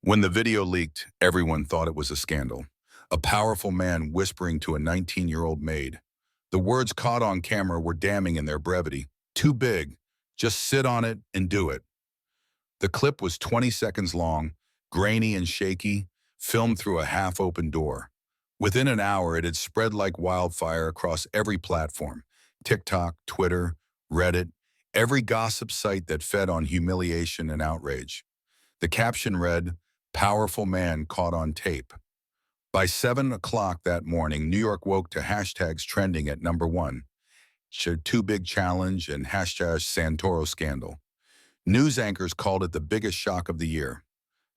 When the video leaked, everyone thought it was a scandal. A powerful man whispering to a 19-year-old maid. The words caught on camera were damning in their brevity. Too big. Just sit on it and do it. The clip was 20 seconds long, grainy and shaky, filmed through a half-open door. Within an hour, it had spread like wildfire across every platform. TikTok, Twitter, Reddit, every gossip site that fed on humiliation and outrage. The caption read, "Powerful man caught on tape." By 7 o'clock that morning, New York woke to hashtags trending at number one. Too Big Challenge and hashtag Santoro Scandal. News anchors called it the biggest shock of the year.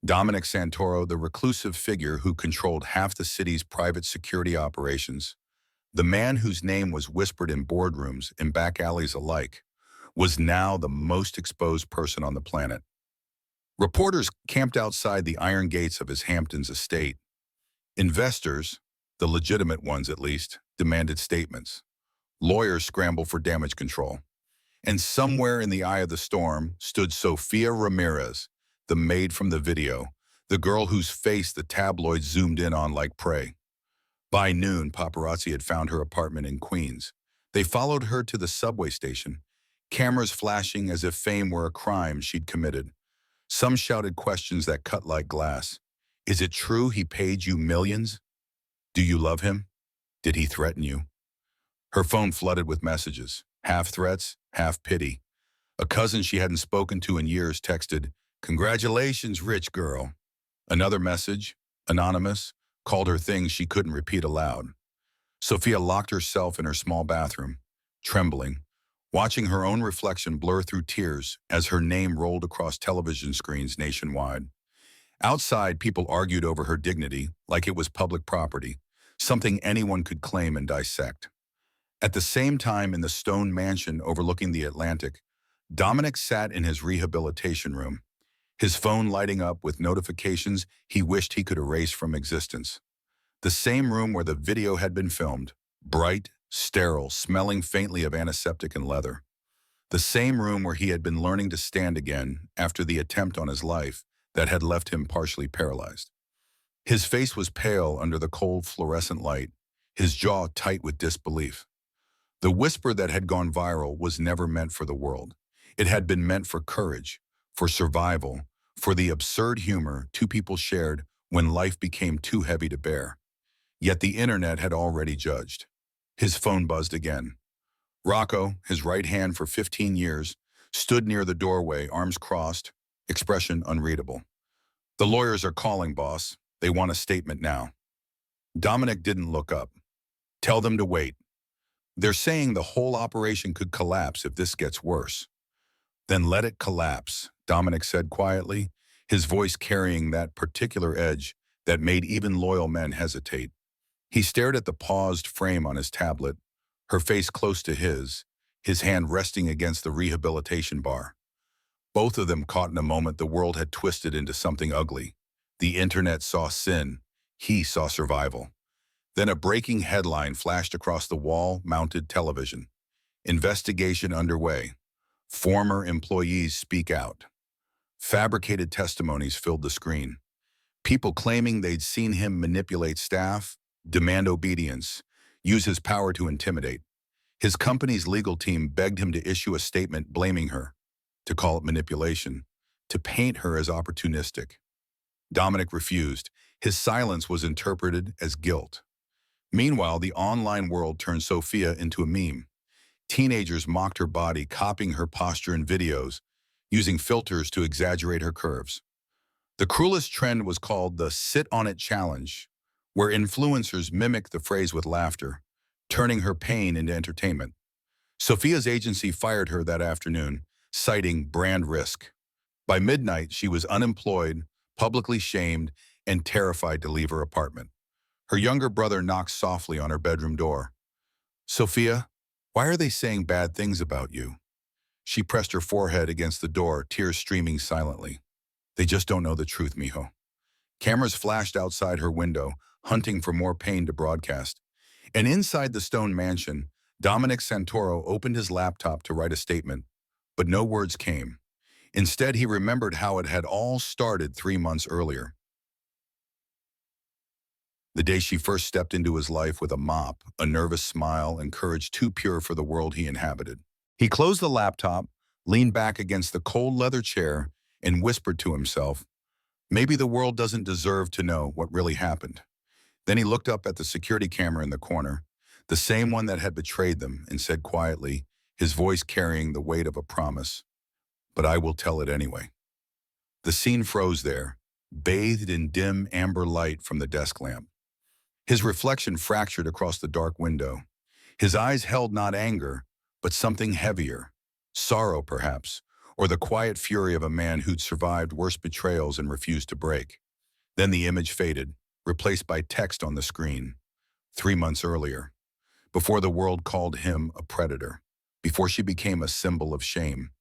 Dominic Santoro, the reclusive figure who controlled half the city's private security operations, the man whose name was whispered in boardrooms and back alleys alike, was now the most exposed person on the planet. Reporters camped outside the iron gates of his Hamptons estate. Investors, the legitimate ones at least, demanded statements. Lawyers scrambled for damage control. And somewhere in the eye of the storm stood Sofia Ramirez, the maid from the video, the girl whose face the tabloids zoomed in on like prey. By noon, paparazzi had found her apartment in Queens. They followed her to the subway station, cameras flashing as if fame were a crime she'd committed. Some shouted questions that cut like glass. Is it true he paid you millions? Do you love him? Did he threaten you? Her phone flooded with messages, half threats, half pity. A cousin she hadn't spoken to in years texted, "Congratulations, rich girl." Another message, anonymous, called her things she couldn't repeat aloud. Sophia locked herself in her small bathroom, trembling, watching her own reflection blur through tears as her name rolled across television screens nationwide. Outside, people argued over her dignity like it was public property, something anyone could claim and dissect. At the same time, in the stone mansion overlooking the Atlantic, Dominic sat in his rehabilitation room, his phone lighting up with notifications he wished he could erase from existence. The same room where the video had been filmed, bright, sterile, smelling faintly of antiseptic and leather. The same room where he had been learning to stand again after the attempt on his life that had left him partially paralyzed. His face was pale under the cold fluorescent light, his jaw tight with disbelief. The whisper that had gone viral was never meant for the world. It had been meant for courage, for survival, for the absurd humor two people shared when life became too heavy to bear. Yet the internet had already judged. His phone buzzed again. Rocco, his right hand for 15 years, stood near the doorway, arms crossed, expression unreadable. "The lawyers are calling, boss. They want a statement now." Dominic didn't look up. "Tell them to wait. They're saying the whole operation could collapse if this gets worse." "Then let it collapse," Dominic said quietly, his voice carrying that particular edge that made even loyal men hesitate. He stared at the paused frame on his tablet, her face close to his hand resting against the rehabilitation bar. Both of them caught in a moment the world had twisted into something ugly. The internet saw sin, he saw survival. Then a breaking headline flashed across the wall-mounted television. Investigation underway. Former employees speak out. Fabricated testimonies filled the screen. People claiming they'd seen him manipulate staff, demand obedience, use his power to intimidate. His company's legal team begged him to issue a statement blaming her, to call it manipulation, to paint her as opportunistic. Dominic refused. His silence was interpreted as guilt. Meanwhile, the online world turned Sophia into a meme. Teenagers mocked her body, copying her posture in videos, using filters to exaggerate her curves. The cruelest trend was called the "Sit on It Challenge," where influencers mimicked the phrase with laughter, turning her pain into entertainment. Sophia's agency fired her that afternoon, citing brand risk. By midnight, she was unemployed, publicly shamed, and terrified to leave her apartment. Her younger brother knocked softly on her bedroom door. "Sophia, why are they saying bad things about you?" She pressed her forehead against the door, tears streaming silently. "They just don't know the truth, mijo." Cameras flashed outside her window, hunting for more pain to broadcast. And inside the stone mansion, Dominic Santoro opened his laptop to write a statement, but no words came. Instead, he remembered how it had all started 3 months earlier. The day she first stepped into his life with a mop, a nervous smile, and courage too pure for the world he inhabited. He closed the laptop, leaned back against the cold leather chair, and whispered to himself, maybe the world doesn't deserve to know what really happened. Then he looked up at the security camera in the corner, the same one that had betrayed them, and said quietly, his voice carrying the weight of a promise, but I will tell it anyway. The scene froze there, bathed in dim amber light from the desk lamp. His reflection fractured across the dark window. His eyes held not anger, but something heavier, sorrow perhaps, or the quiet fury of a man who'd survived worse betrayals and refused to break. Then the image faded, replaced by text on the screen. 3 months earlier, before the world called him a predator, before she became a symbol of shame,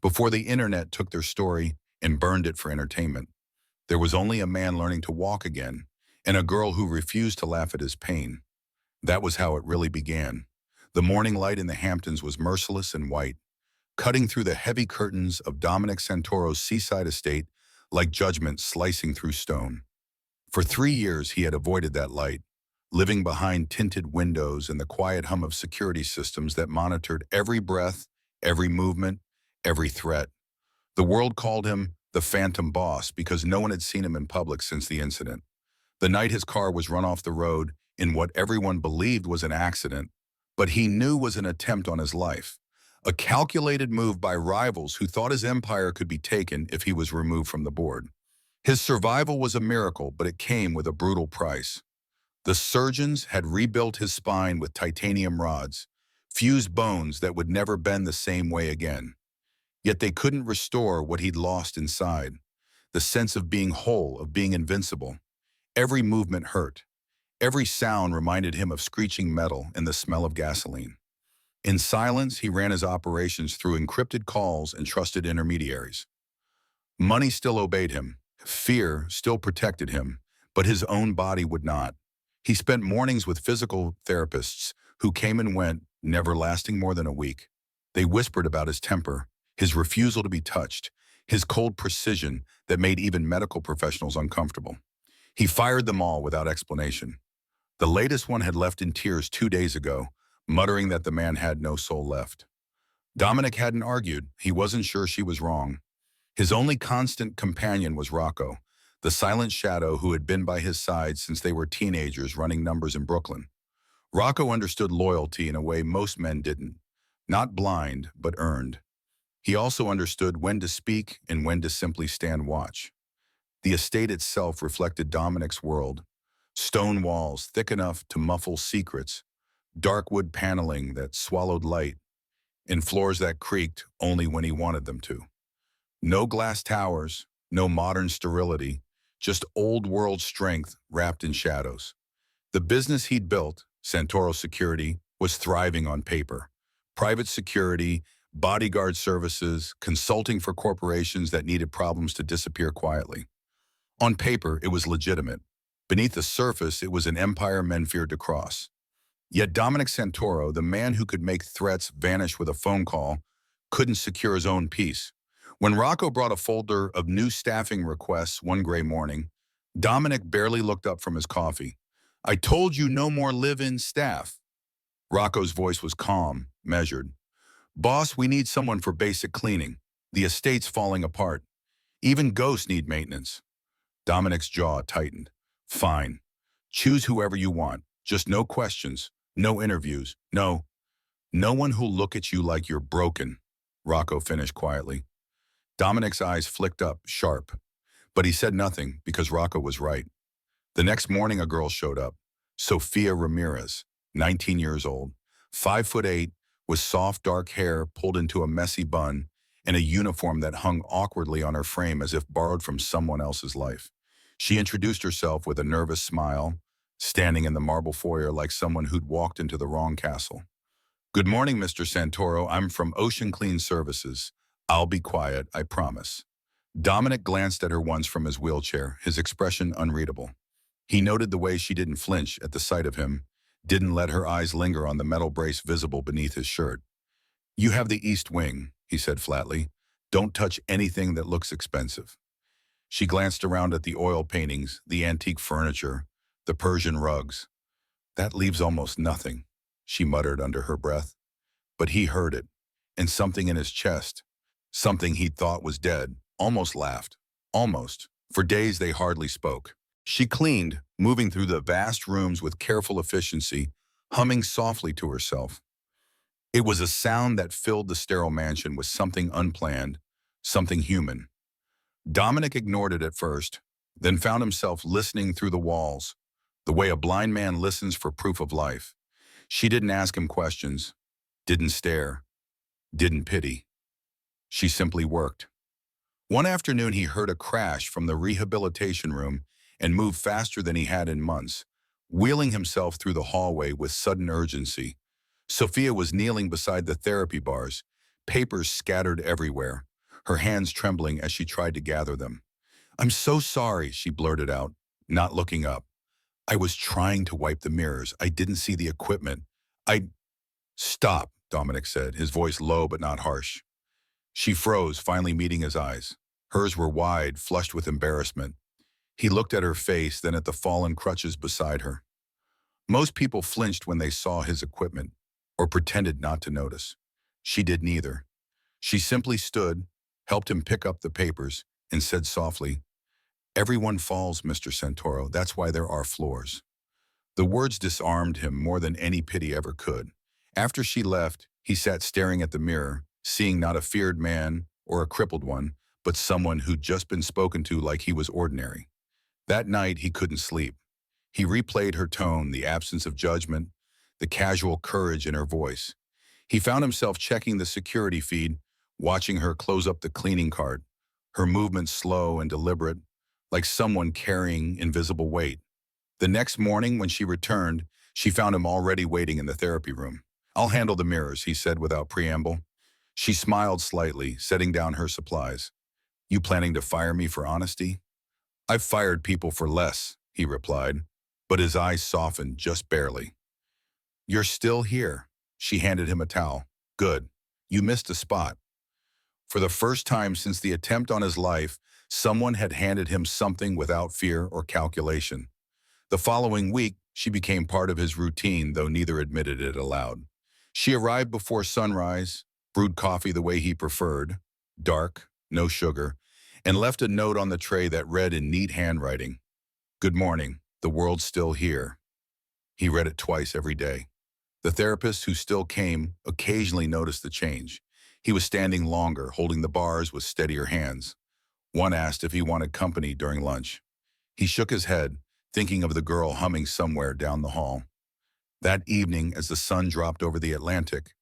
before the internet took their story and burned it for entertainment, there was only a man learning to walk again, and a girl who refused to laugh at his pain. That was how it really began. The morning light in the Hamptons was merciless and white, cutting through the heavy curtains of Dominic Santoro's seaside estate like judgment slicing through stone. For 3 years he had avoided that light, living behind tinted windows and the quiet hum of security systems that monitored every breath, every movement, every threat. The world called him the Phantom Boss because no one had seen him in public since the incident. The night his car was run off the road in what everyone believed was an accident, but he knew was an attempt on his life. A calculated move by rivals who thought his empire could be taken if he was removed from the board. His survival was a miracle, but it came with a brutal price. The surgeons had rebuilt his spine with titanium rods, fused bones that would never bend the same way again. Yet they couldn't restore what he'd lost inside, the sense of being whole, of being invincible. Every movement hurt. Every sound reminded him of screeching metal and the smell of gasoline. In silence, he ran his operations through encrypted calls and trusted intermediaries. Money still obeyed him. Fear still protected him, but his own body would not. He spent mornings with physical therapists who came and went, never lasting more than a week. They whispered about his temper, his refusal to be touched, his cold precision that made even medical professionals uncomfortable. He fired them all without explanation. The latest one had left in tears 2 days ago, muttering that the man had no soul left. Dominic hadn't argued. He wasn't sure she was wrong. His only constant companion was Rocco, the silent shadow who had been by his side since they were teenagers running numbers in Brooklyn. Rocco understood loyalty in a way most men didn't. Not blind, but earned. He also understood when to speak and when to simply stand watch. The estate itself reflected Dominic's world. Stone walls thick enough to muffle secrets, dark wood paneling that swallowed light, and floors that creaked only when he wanted them to. No glass towers, no modern sterility, just old-world strength wrapped in shadows. The business he'd built, Santoro Security, was thriving on paper. Private security, bodyguard services, consulting for corporations that needed problems to disappear quietly. On paper, it was legitimate. Beneath the surface, it was an empire men feared to cross. Yet Dominic Santoro, the man who could make threats vanish with a phone call, couldn't secure his own peace. When Rocco brought a folder of new staffing requests one gray morning, Dominic barely looked up from his coffee. I told you no more live-in staff. Rocco's voice was calm, measured. Boss, we need someone for basic cleaning. The estate's falling apart. Even ghosts need maintenance. Dominic's jaw tightened. Fine. Choose whoever you want. Just no questions, no interviews, no one who'll look at you like you're broken, Rocco finished quietly. Dominic's eyes flicked up, sharp. But he said nothing because Rocco was right. The next morning a girl showed up. Sophia Ramirez, 19 years old, 5'8", with soft dark hair pulled into a messy bun and a uniform that hung awkwardly on her frame as if borrowed from someone else's life. She introduced herself with a nervous smile, standing in the marble foyer like someone who'd walked into the wrong castle. Good morning, Mr. Santoro. I'm from Ocean Clean Services. I'll be quiet, I promise. Dominic glanced at her once from his wheelchair, his expression unreadable. He noted the way she didn't flinch at the sight of him, didn't let her eyes linger on the metal brace visible beneath his shirt. You have the East Wing, he said flatly. Don't touch anything that looks expensive. She glanced around at the oil paintings, the antique furniture, The Persian rugs. That leaves almost nothing, she muttered under her breath. But he heard it, and something in his chest, something he'd thought was dead, almost laughed. Almost. For days they hardly spoke. She cleaned, moving through the vast rooms with careful efficiency, humming softly to herself. It was a sound that filled the sterile mansion with something unplanned, something human. Dominic ignored it at first, then found himself listening through the walls, the way a blind man listens for proof of life. She didn't ask him questions, didn't stare, didn't pity. She simply worked. One afternoon he heard a crash from the rehabilitation room and moved faster than he had in months, wheeling himself through the hallway with sudden urgency. Sophia was kneeling beside the therapy bars, papers scattered everywhere, her hands trembling as she tried to gather them. "I'm so sorry," she blurted out, not looking up. "I was trying to wipe the mirrors. I didn't see the equipment. I—" "Stop," Dominic said, his voice low but not harsh. She froze, finally meeting his eyes. Hers were wide, flushed with embarrassment. He looked at her face, then at the fallen crutches beside her. Most people flinched when they saw his equipment, or pretended not to notice. She did neither. She simply stood, helped him pick up the papers, and said softly, "Everyone falls, Mr. Santoro. That's why there are floors." The words disarmed him more than any pity ever could. After she left, he sat staring at the mirror, seeing not a feared man or a crippled one, but someone who'd just been spoken to like he was ordinary. That night, he couldn't sleep. He replayed her tone, the absence of judgment, the casual courage in her voice. He found himself checking the security feed, watching her close up the cleaning cart, her movements slow and deliberate, like someone carrying invisible weight. The next morning, when she returned, she found him already waiting in the therapy room. "I'll handle the mirrors," he said without preamble. She smiled slightly, setting down her supplies. "You planning to fire me for honesty?" "I've fired people for less," he replied, but his eyes softened just barely. "You're still here." She handed him a towel. "Good. You missed a spot." For the first time since the attempt on his life, someone had handed him something without fear or calculation. The following week, she became part of his routine, though neither admitted it aloud. She arrived before sunrise, brewed coffee the way he preferred, dark, no sugar, and left a note on the tray that read in neat handwriting, "Good morning, the world's still here." He read it twice every day. The therapist who still came occasionally noticed the change. He was standing longer, holding the bars with steadier hands. One asked if he wanted company during lunch. He shook his head, thinking of the girl humming somewhere down the hall. That evening, as the sun dropped over the Atlantic,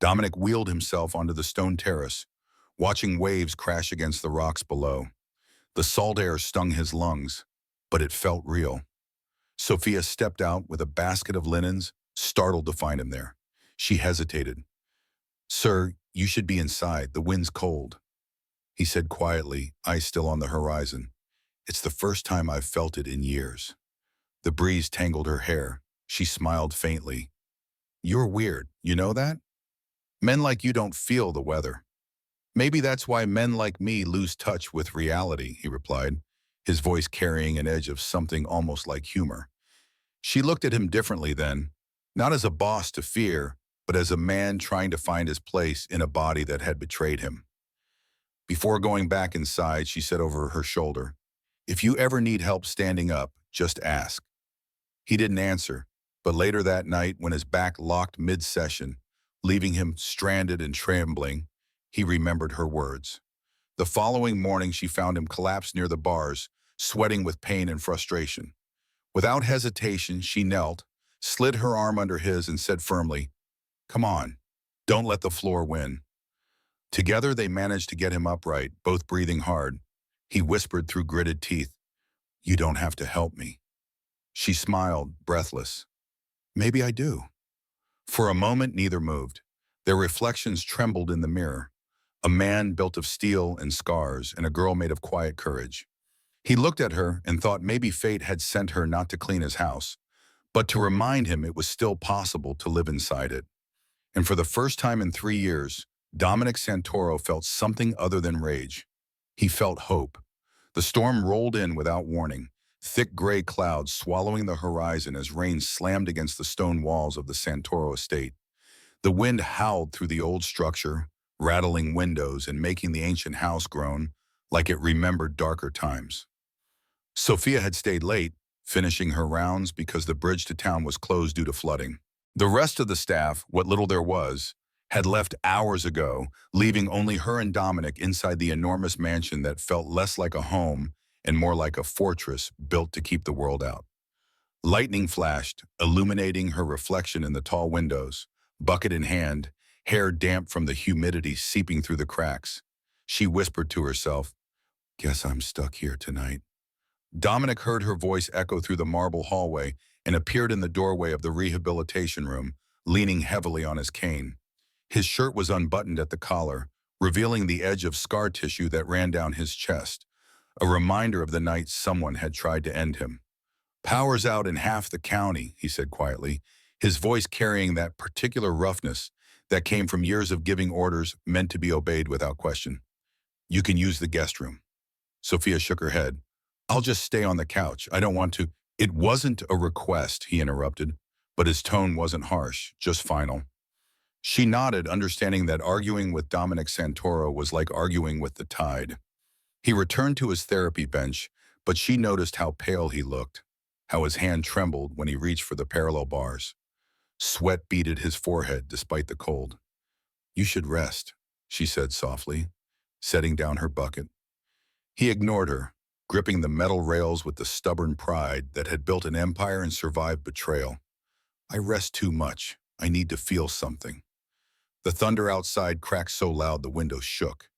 Dominic wheeled himself onto the stone terrace, watching waves crash against the rocks below. The salt air stung his lungs, but it felt real. Sophia stepped out with a basket of linens, startled to find him there. She hesitated. "Sir, you should be inside. The wind's cold," he said quietly, eyes still on the horizon. "It's the first time I've felt it in years." The breeze tangled her hair. She smiled faintly. "You're weird, you know that? Men like you don't feel the weather." "Maybe that's why men like me lose touch with reality," he replied, his voice carrying an edge of something almost like humor. She looked at him differently then, not as a boss to fear, but as a man trying to find his place in a body that had betrayed him. Before going back inside, she said over her shoulder, "If you ever need help standing up, just ask." He didn't answer, but later that night, when his back locked mid-session, leaving him stranded and trembling, he remembered her words. The following morning, she found him collapsed near the bars, sweating with pain and frustration. Without hesitation, she knelt, slid her arm under his, and said firmly, "Come on, don't let the floor win." Together, they managed to get him upright, both breathing hard. He whispered through gritted teeth, "You don't have to help me." She smiled, breathless. "Maybe I do." For a moment, neither moved. Their reflections trembled in the mirror. A man built of steel and scars, and a girl made of quiet courage. He looked at her and thought maybe fate had sent her not to clean his house, but to remind him it was still possible to live inside it. And for the first time in 3 years, Dominic Santoro felt something other than rage. He felt hope. The storm rolled in without warning, thick gray clouds swallowing the horizon as rain slammed against the stone walls of the Santoro estate. The wind howled through the old structure, rattling windows and making the ancient house groan like it remembered darker times. Sophia had stayed late, finishing her rounds because the bridge to town was closed due to flooding. The rest of the staff, what little there was, had left hours ago, leaving only her and Dominic inside the enormous mansion that felt less like a home and more like a fortress built to keep the world out. Lightning flashed, illuminating her reflection in the tall windows, bucket in hand, hair damp from the humidity seeping through the cracks. She whispered to herself, "Guess I'm stuck here tonight." Dominic heard her voice echo through the marble hallway and appeared in the doorway of the rehabilitation room, leaning heavily on his cane. His shirt was unbuttoned at the collar, revealing the edge of scar tissue that ran down his chest, a reminder of the night someone had tried to end him. "Power's out in half the county," he said quietly, his voice carrying that particular roughness that came from years of giving orders meant to be obeyed without question. "You can use the guest room." Sophia shook her head. "I'll just stay on the couch. I don't want to." "It wasn't a request," he interrupted, but his tone wasn't harsh, just final. She nodded, understanding that arguing with Dominic Santoro was like arguing with the tide. He returned to his therapy bench, but she noticed how pale he looked, how his hand trembled when he reached for the parallel bars. Sweat beaded his forehead despite the cold. "You should rest," she said softly, setting down her bucket. He ignored her, gripping the metal rails with the stubborn pride that had built an empire and survived betrayal. "I rest too much. I need to feel something." The thunder outside cracked so loud the window shook.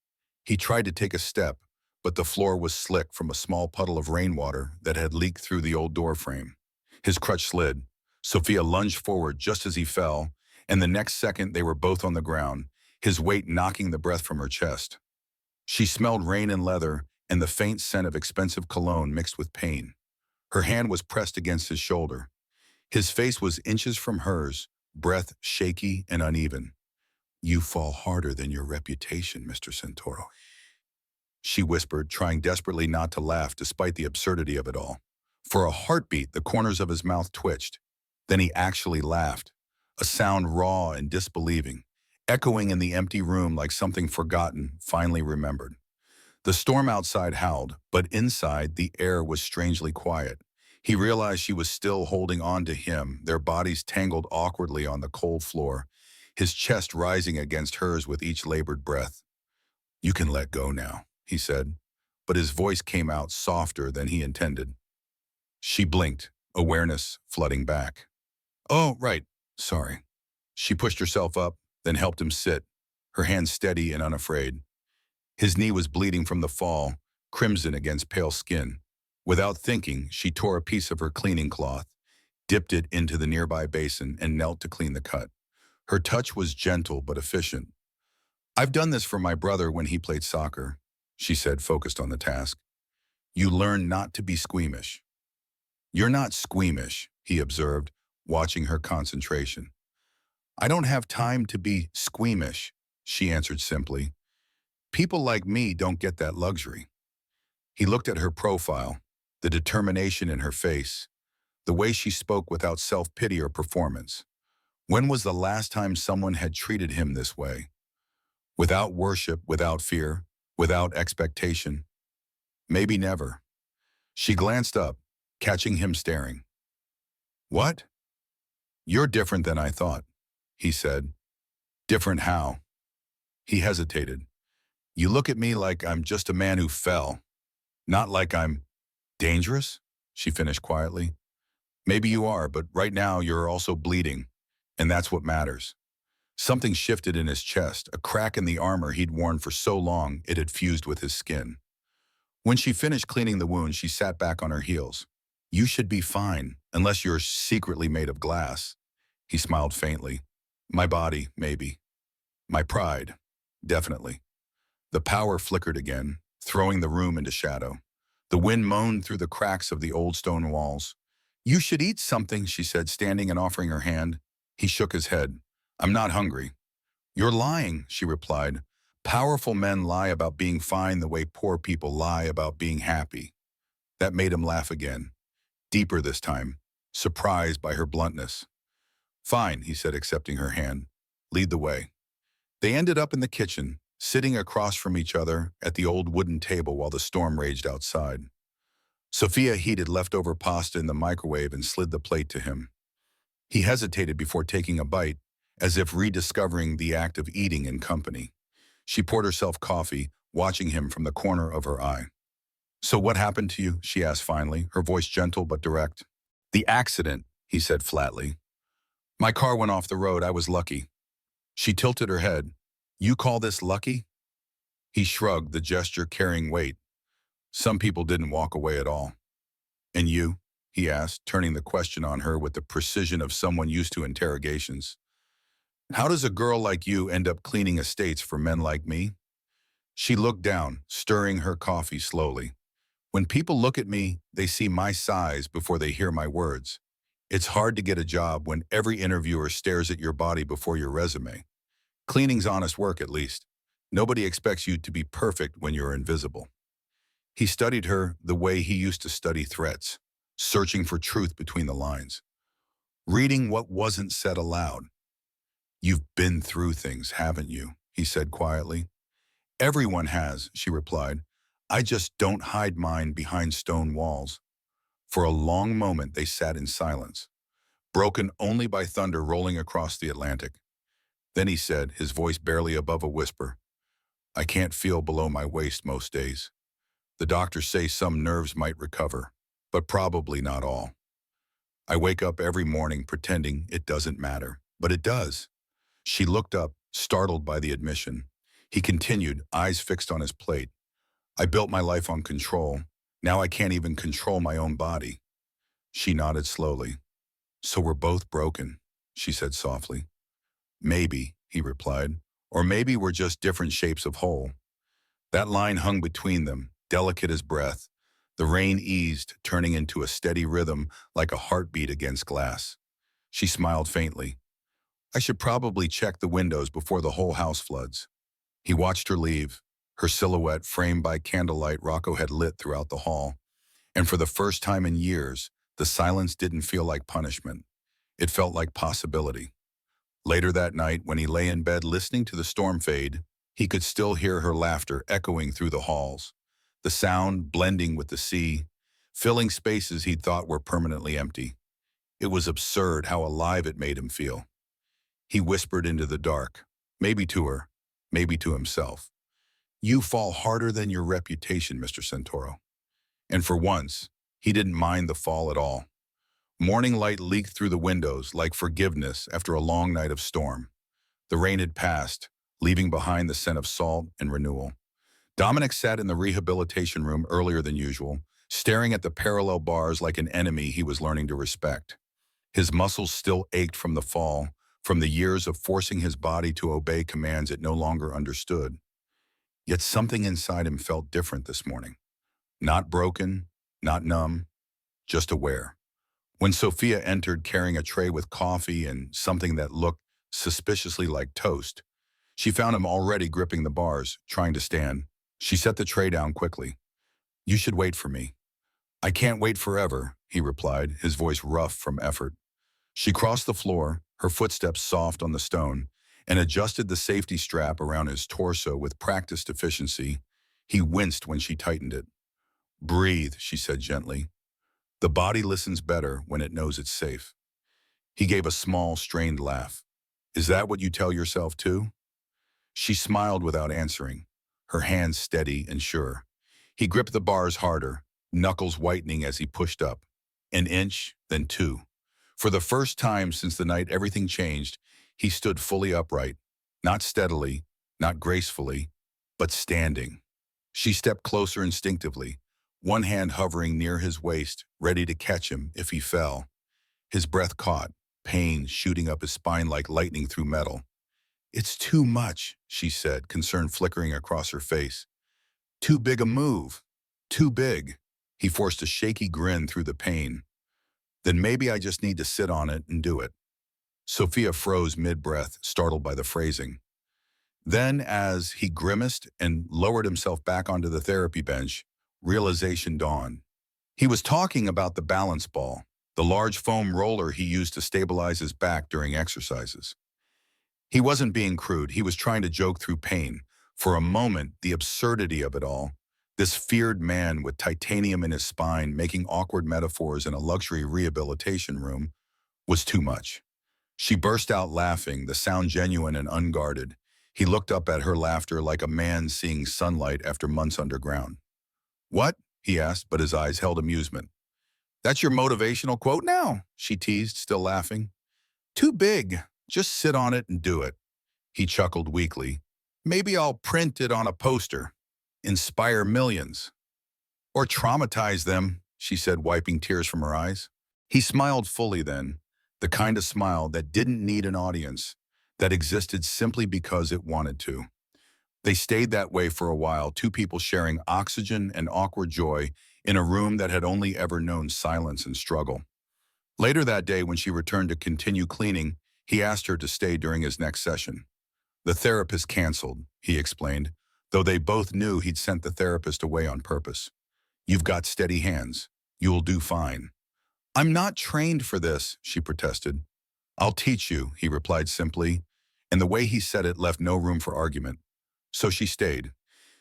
He tried to take a step, but the floor was slick from a small puddle of rainwater that had leaked through the old door frame. His crutch slid. Sophia lunged forward just as he fell, and the next second they were both on the ground, his weight knocking the breath from her chest. She smelled rain and leather and the faint scent of expensive cologne mixed with pain. Her hand was pressed against his shoulder. His face was inches from hers, breath shaky and uneven. "You fall harder than your reputation, Mr. Santoro," she whispered, trying desperately not to laugh despite the absurdity of it all. For a heartbeat, the corners of his mouth twitched. Then he actually laughed, a sound raw and disbelieving, echoing in the empty room like something forgotten, finally remembered. The storm outside howled, but inside the air was strangely quiet. He realized she was still holding on to him, their bodies tangled awkwardly on the cold floor, his chest rising against hers with each labored breath. "You can let go now," he said, but his voice came out softer than he intended. She blinked, awareness flooding back. "Oh, right, sorry." She pushed herself up, then helped him sit, her hands steady and unafraid. His knee was bleeding from the fall, crimson against pale skin. Without thinking, she tore a piece of her cleaning cloth, dipped it into the nearby basin, and knelt to clean the cut. Her touch was gentle but efficient. "I've done this for my brother when he played soccer," she said, focused on the task. "You learn not to be squeamish." "You're not squeamish," he observed, watching her concentration. "I don't have time to be squeamish," she answered simply. "People like me don't get that luxury." He looked at her profile, the determination in her face, the way she spoke without self-pity or performance. When was the last time someone had treated him this way? Without worship, without fear, without expectation? Maybe never. She glanced up, catching him staring. "What?" "You're different than I thought," he said. "Different how?" He hesitated. "You look at me like I'm just a man who fell, not like I'm dangerous," she finished quietly. "Maybe you are, but right now you're also bleeding, and that's what matters." Something shifted in his chest, a crack in the armor he'd worn for so long it had fused with his skin. When she finished cleaning the wound, she sat back on her heels. "You should be fine, unless you're secretly made of glass." He smiled faintly. "My body, maybe. My pride, definitely." The power flickered again, throwing the room into shadow. The wind moaned through the cracks of the old stone walls. "You should eat something," she said, standing and offering her hand. He shook his head. "I'm not hungry." "You're lying," she replied. "Powerful men lie about being fine the way poor people lie about being happy." That made him laugh again, deeper this time, surprised by her bluntness. Fine, he said, accepting her hand. Lead the way. They ended up in the kitchen, sitting across from each other at the old wooden table while the storm raged outside. Sophia heated leftover pasta in the microwave and slid the plate to him. He hesitated before taking a bite, as if rediscovering the act of eating in company. She poured herself coffee, watching him from the corner of her eye. So what happened to you? She asked finally, her voice gentle but direct. The accident, he said flatly. My car went off the road. I was lucky. She tilted her head. You call this lucky? He shrugged, the gesture carrying weight. Some people didn't walk away at all. And you? He asked, turning the question on her with the precision of someone used to interrogations. How does a girl like you end up cleaning estates for men like me? She looked down, stirring her coffee slowly. When people look at me, they see my size before they hear my words. It's hard to get a job when every interviewer stares at your body before your resume. Cleaning's honest work, at least. Nobody expects you to be perfect when you're invisible. He studied her the way he used to study threats, searching for truth between the lines, reading what wasn't said aloud. You've been through things, haven't you? He said quietly. Everyone has, she replied. I just don't hide mine behind stone walls. For a long moment they sat in silence, broken only by thunder rolling across the Atlantic. Then he said, his voice barely above a whisper, I can't feel below my waist most days. The doctors say some nerves might recover, but probably not all. I wake up every morning pretending it doesn't matter, but it does. She looked up, startled by the admission. He continued, eyes fixed on his plate. I built my life on control. Now I can't even control my own body. She nodded slowly. So we're both broken, she said softly. Maybe, he replied, or maybe we're just different shapes of whole. That line hung between them, delicate as breath. The rain eased, turning into a steady rhythm like a heartbeat against glass. She smiled faintly. I should probably check the windows before the whole house floods. He watched her leave, her silhouette framed by candlelight Rocco had lit throughout the hall. And for the first time in years, the silence didn't feel like punishment. It felt like possibility. Later that night, when he lay in bed listening to the storm fade, he could still hear her laughter echoing through the halls, the sound blending with the sea, filling spaces he'd thought were permanently empty. It was absurd how alive it made him feel. He whispered into the dark, maybe to her, maybe to himself. You fall harder than your reputation, Mr. Santoro. And for once, he didn't mind the fall at all. Morning light leaked through the windows like forgiveness after a long night of storm. The rain had passed, leaving behind the scent of salt and renewal. Dominic sat in the rehabilitation room earlier than usual, staring at the parallel bars like an enemy he was learning to respect. His muscles still ached from the fall, from the years of forcing his body to obey commands it no longer understood. Yet something inside him felt different this morning. Not broken, not numb, just aware. When Sophia entered carrying a tray with coffee and something that looked suspiciously like toast, she found him already gripping the bars, trying to stand. She set the tray down quickly. You should wait for me. I can't wait forever, he replied, his voice rough from effort. She crossed the floor, her footsteps soft on the stone, and adjusted the safety strap around his torso with practiced efficiency. He winced when she tightened it. Breathe, she said gently. The body listens better when it knows it's safe. He gave a small, strained laugh. Is that what you tell yourself too? She smiled without answering, her hands steady and sure. He gripped the bars harder, knuckles whitening as he pushed up. An inch, then two. For the first time since the night everything changed, he stood fully upright, not steadily, not gracefully, but standing. She stepped closer instinctively, one hand hovering near his waist, ready to catch him if he fell. His breath caught, pain shooting up his spine like lightning through metal. It's too much, she said, concern flickering across her face. Too big a move. Too big. He forced a shaky grin through the pain. Then maybe I just need to sit on it and do it. Sophia froze mid-breath, startled by the phrasing. Then, as he grimaced and lowered himself back onto the therapy bench, realization dawned. He was talking about the balance ball, the large foam roller he used to stabilize his back during exercises. He wasn't being crude. He was trying to joke through pain. For a moment, the absurdity of it all, this feared man with titanium in his spine making awkward metaphors in a luxury rehabilitation room, was too much. She burst out laughing, the sound genuine and unguarded. He looked up at her laughter like a man seeing sunlight after months underground. "What?" he asked, but his eyes held amusement. "That's your motivational quote now?" she teased, still laughing. "Too big. Just sit on it and do it." He chuckled weakly. "Maybe I'll print it on a poster. Inspire millions." "Or traumatize them," she said, wiping tears from her eyes. He smiled fully then, the kind of smile that didn't need an audience, that existed simply because it wanted to. They stayed that way for a while, two people sharing oxygen and awkward joy in a room that had only ever known silence and struggle. Later that day, when she returned to continue cleaning, he asked her to stay during his next session. "The therapist canceled," he explained, though they both knew he'd sent the therapist away on purpose. "You've got steady hands. You'll do fine." "I'm not trained for this," she protested. "I'll teach you," he replied simply, and the way he said it left no room for argument. So she stayed.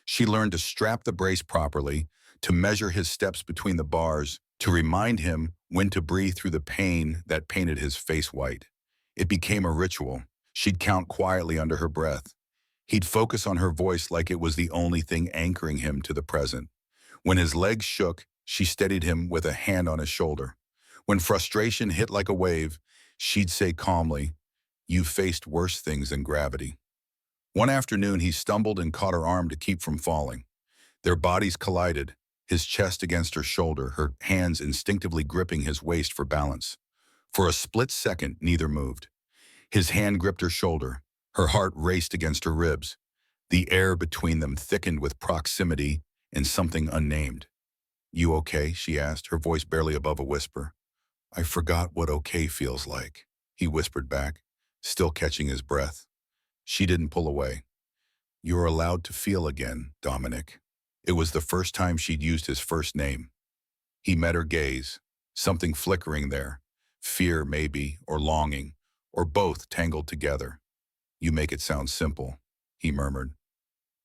She learned to strap the brace properly, to measure his steps between the bars, to remind him when to breathe through the pain that painted his face white. It became a ritual. She'd count quietly under her breath. He'd focus on her voice like it was the only thing anchoring him to the present. When his legs shook, she steadied him with a hand on his shoulder. When frustration hit like a wave, she'd say calmly, "You've faced worse things than gravity." One afternoon, he stumbled and caught her arm to keep from falling. Their bodies collided, his chest against her shoulder, her hands instinctively gripping his waist for balance. For a split second, neither moved. His hand gripped her shoulder. Her heart raced against her ribs. The air between them thickened with proximity and something unnamed. "You okay?" she asked, her voice barely above a whisper. "I forgot what okay feels like," he whispered back, still catching his breath. She didn't pull away. "You're allowed to feel again, Dominic." It was the first time she'd used his first name. He met her gaze, something flickering there. Fear, maybe, or longing, or both tangled together. "You make it sound simple," he murmured.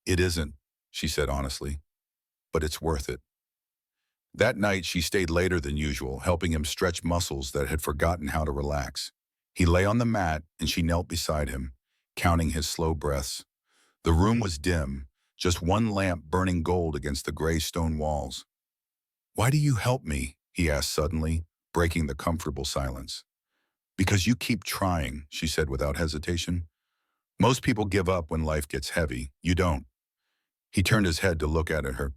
"It isn't," she said honestly, "but it's worth it." That night, she stayed later than usual, helping him stretch muscles that had forgotten how to relax. He lay on the mat, and she knelt beside him, counting his slow breaths. The room was dim, just one lamp burning gold against the gray stone walls. "Why do you help me?" he asked suddenly, breaking the comfortable silence. "Because you keep trying," she said without hesitation. "Most people give up when life gets heavy. You don't." He turned his head to look at her.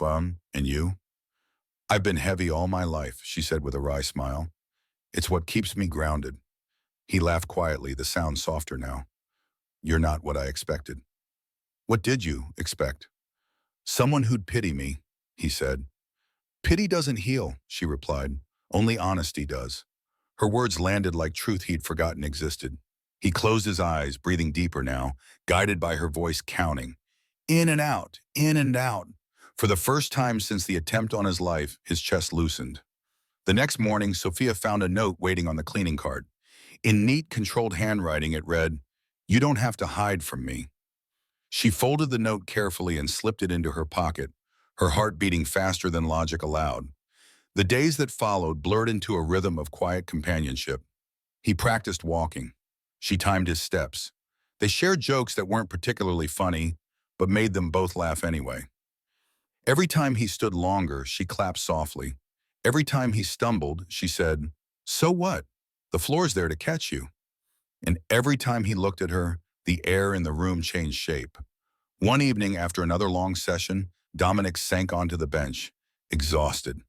"And you?" "I've been heavy all my life," she said with a wry smile. "It's what keeps me grounded." He laughed quietly, the sound softer now. "You're not what I expected." "What did you expect?" "Someone who'd pity me," he said. "Pity doesn't heal," she replied. "Only honesty does." Her words landed like truth he'd forgotten existed. He closed his eyes, breathing deeper now, guided by her voice counting. In and out, in and out. For the first time since the attempt on his life, his chest loosened. The next morning, Sophia found a note waiting on the cleaning cart. In neat, controlled handwriting, it read, "You don't have to hide from me." She folded the note carefully and slipped it into her pocket, her heart beating faster than logic allowed. The days that followed blurred into a rhythm of quiet companionship. He practiced walking. She timed his steps. They shared jokes that weren't particularly funny, but made them both laugh anyway. Every time he stood longer, she clapped softly. Every time he stumbled, she said, "So what? The floor's there to catch you." And every time he looked at her, the air in the room changed shape. One evening, after another long session, Dominic sank onto the bench, exhausted.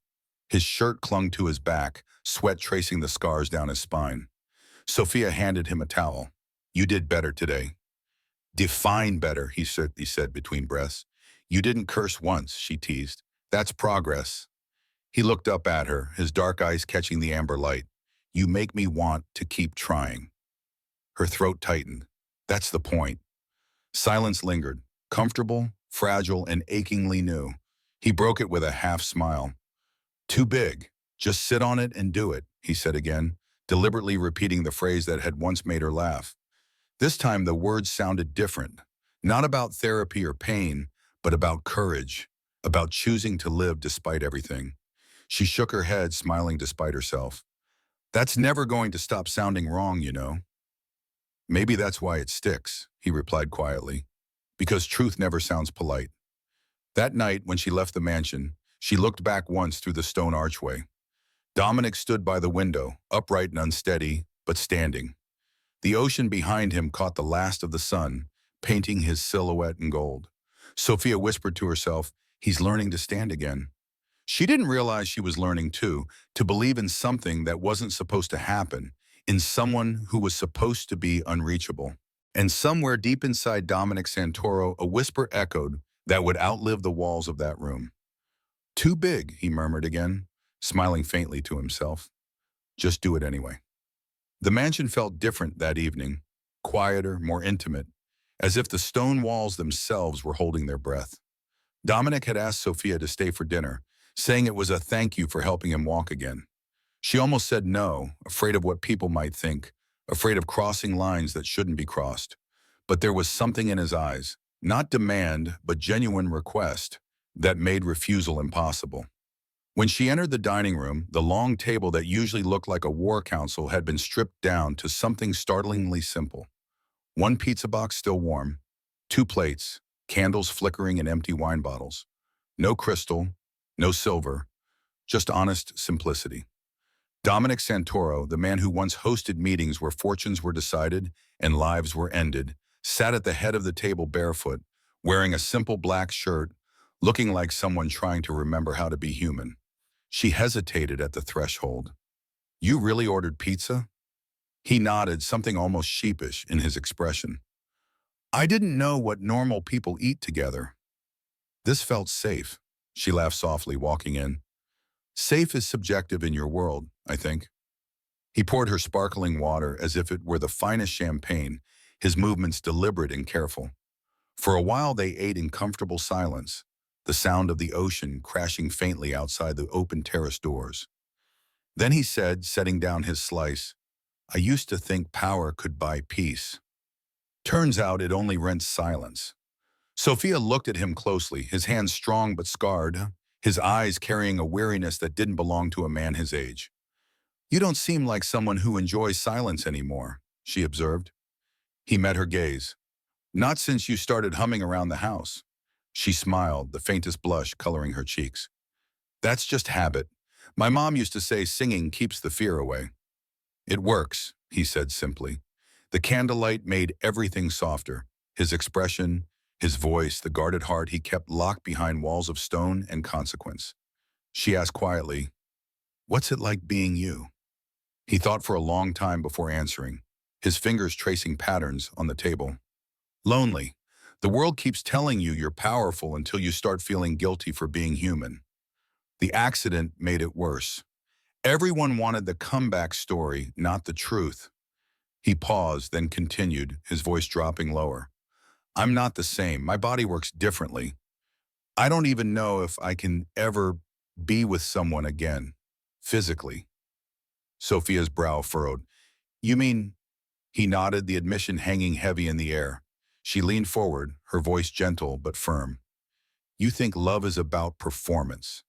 His shirt clung to his back, sweat tracing the scars down his spine. Sophia handed him a towel. "You did better today." "Define better," he said between breaths. "You didn't curse once," she teased. "That's progress." He looked up at her, his dark eyes catching the amber light. "You make me want to keep trying." Her throat tightened. "That's the point." Silence lingered, comfortable, fragile, and achingly new. He broke it with a half smile. "Too big. Just sit on it and do it, he said again, deliberately repeating the phrase that had once made her laugh. This time the words sounded different, not about therapy or pain, but about courage, about choosing to live despite everything. She shook her head, smiling despite herself. That's never going to stop sounding wrong, you know. Maybe that's why it sticks, he replied quietly, because truth never sounds polite. That night, when she left the mansion, she looked back once through the stone archway. Dominic stood by the window, upright and unsteady, but standing. The ocean behind him caught the last of the sun, painting his silhouette in gold. Sophia whispered to herself, he's learning to stand again. She didn't realize she was learning too, to believe in something that wasn't supposed to happen, in someone who was supposed to be unreachable. And somewhere deep inside Dominic Santoro, a whisper echoed that would outlive the walls of that room. Too big, he murmured again, smiling faintly to himself. Just do it anyway. The mansion felt different that evening, quieter, more intimate, as if the stone walls themselves were holding their breath. Dominic had asked Sophia to stay for dinner, saying it was a thank you for helping him walk again. She almost said no, afraid of what people might think, afraid of crossing lines that shouldn't be crossed. But there was something in his eyes, not demand, but genuine request, that made refusal impossible. When she entered the dining room, the long table that usually looked like a war council had been stripped down to something startlingly simple. One pizza box still warm, two plates, candles flickering in empty wine bottles. No crystal, no silver, just honest simplicity. Dominic Santoro, the man who once hosted meetings where fortunes were decided and lives were ended, sat at the head of the table barefoot, wearing a simple black shirt, looking like someone trying to remember how to be human. She hesitated at the threshold. You really ordered pizza? He nodded, something almost sheepish in his expression. I didn't know what normal people eat together. This felt safe. She laughed softly, walking in. Safe is subjective in your world, I think. He poured her sparkling water as if it were the finest champagne, his movements deliberate and careful. For a while they ate in comfortable silence, the sound of the ocean crashing faintly outside the open terrace doors. Then he said, setting down his slice, I used to think power could buy peace. Turns out it only rents silence. Sophia looked at him closely, his hands strong but scarred, his eyes carrying a weariness that didn't belong to a man his age. You don't seem like someone who enjoys silence anymore, she observed. He met her gaze. Not since you started humming around the house. She smiled, the faintest blush coloring her cheeks. That's just habit. My mom used to say singing keeps the fear away. It works, he said simply. The candlelight made everything softer. His expression, his voice, the guarded heart he kept locked behind walls of stone and consequence. She asked quietly, what's it like being you? He thought for a long time before answering, his fingers tracing patterns on the table. Lonely. The world keeps telling you you're powerful until you start feeling guilty for being human. The accident made it worse. Everyone wanted the comeback story, not the truth. He paused, then continued, his voice dropping lower. I'm not the same. My body works differently. I don't even know if I can ever be with someone again, physically. Sophia's brow furrowed. You mean? He nodded, the admission hanging heavy in the air. She leaned forward, her voice gentle but firm. You think love is about performance,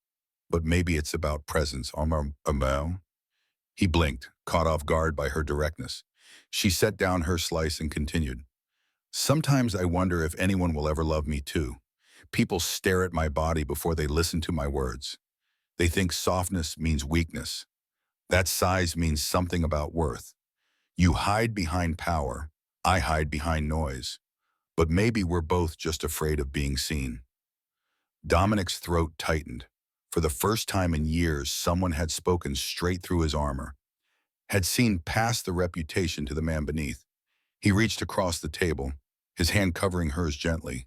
but maybe it's about presence. He blinked, caught off guard by her directness. She set down her slice and continued. Sometimes I wonder if anyone will ever love me too. People stare at my body before they listen to my words. They think softness means weakness. That size means something about worth. You hide behind power. I hide behind noise. But maybe we're both just afraid of being seen. Dominic's throat tightened. For the first time in years, someone had spoken straight through his armor, had seen past the reputation to the man beneath. He reached across the table, his hand covering hers gently.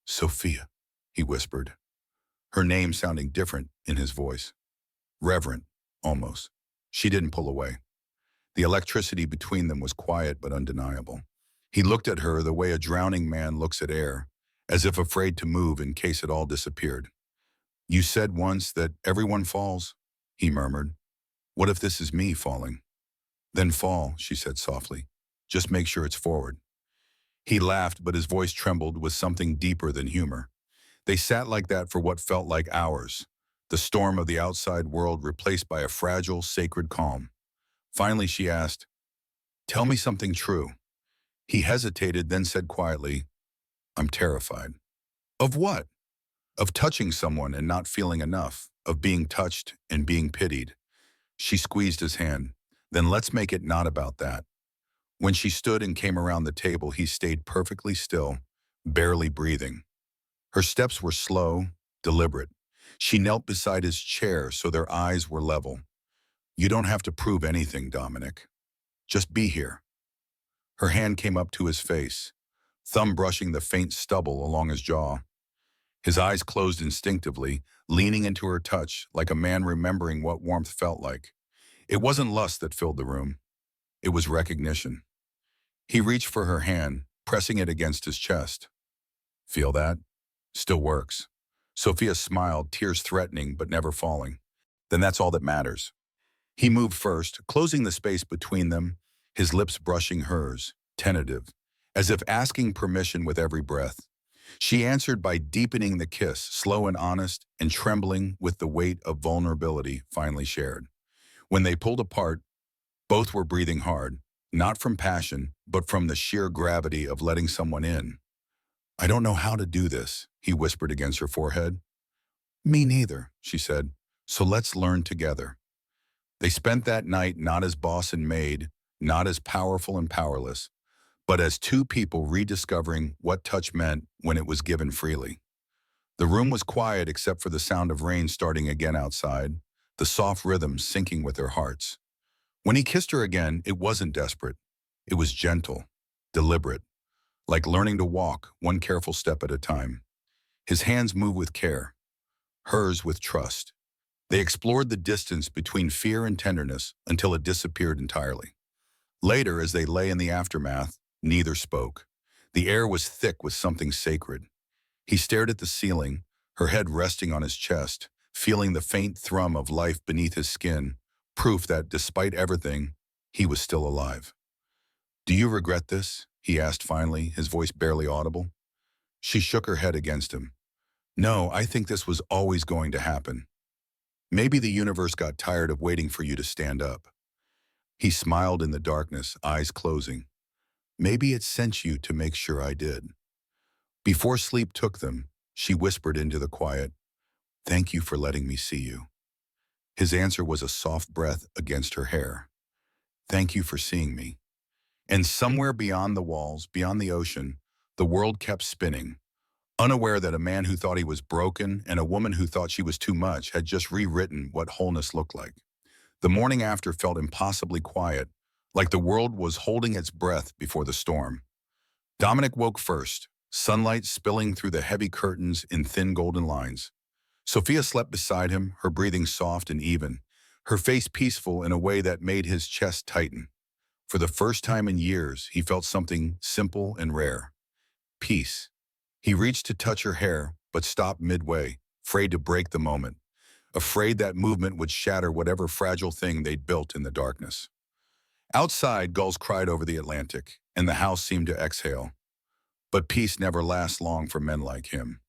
Sophia, he whispered, her name sounding different in his voice. Reverent, almost. She didn't pull away. The electricity between them was quiet but undeniable. He looked at her the way a drowning man looks at air, as if afraid to move in case it all disappeared. You said once that everyone falls? he murmured. What if this is me falling? Then fall, she said softly. Just make sure it's forward. He laughed, but his voice trembled with something deeper than humor. They sat like that for what felt like hours, the storm of the outside world replaced by a fragile, sacred calm. Finally, she asked, "Tell me something true." He hesitated, then said quietly, "I'm terrified." Of what? Of touching someone and not feeling enough, of being touched and being pitied. She squeezed his hand. Then let's make it not about that. When she stood and came around the table, he stayed perfectly still, barely breathing. Her steps were slow, deliberate. She knelt beside his chair so their eyes were level. You don't have to prove anything, Dominic. Just be here. Her hand came up to his face, thumb brushing the faint stubble along his jaw. His eyes closed instinctively, leaning into her touch like a man remembering what warmth felt like. It wasn't lust that filled the room. It was recognition. He reached for her hand, pressing it against his chest. Feel that? Still works. Sophia smiled, tears threatening but never falling. Then that's all that matters. He moved first, closing the space between them, his lips brushing hers, tentative, as if asking permission with every breath. She answered by deepening the kiss, slow and honest, and trembling with the weight of vulnerability finally shared. When they pulled apart, both were breathing hard, not from passion, but from the sheer gravity of letting someone in. I don't know how to do this, he whispered against her forehead. Me neither, she said. So let's learn together. They spent that night not as boss and maid, not as powerful and powerless, but as two people rediscovering what touch meant when it was given freely. The room was quiet except for the sound of rain starting again outside, the soft rhythm syncing with their hearts. When he kissed her again, it wasn't desperate. It was gentle, deliberate, like learning to walk one careful step at a time. His hands moved with care, hers with trust. They explored the distance between fear and tenderness until it disappeared entirely. Later, as they lay in the aftermath, neither spoke. The air was thick with something sacred. He stared at the ceiling, her head resting on his chest, feeling the faint thrum of life beneath his skin, proof that, despite everything, he was still alive. Do you regret this? He asked finally, his voice barely audible. She shook her head against him. No, I think this was always going to happen. Maybe the universe got tired of waiting for you to stand up. He smiled in the darkness, eyes closing. Maybe it sent you to make sure I did. Before sleep took them, she whispered into the quiet, Thank you for letting me see you. His answer was a soft breath against her hair. Thank you for seeing me. And somewhere beyond the walls, beyond the ocean, the world kept spinning, unaware that a man who thought he was broken and a woman who thought she was too much had just rewritten what wholeness looked like. The morning after felt impossibly quiet, like the world was holding its breath before the storm. Dominic woke first, sunlight spilling through the heavy curtains in thin golden lines. Sophia slept beside him, her breathing soft and even, her face peaceful in a way that made his chest tighten. For the first time in years, he felt something simple and rare. Peace. He reached to touch her hair, but stopped midway, afraid to break the moment, afraid that movement would shatter whatever fragile thing they'd built in the darkness. Outside, gulls cried over the Atlantic, and the house seemed to exhale. But peace never lasts long for men like him.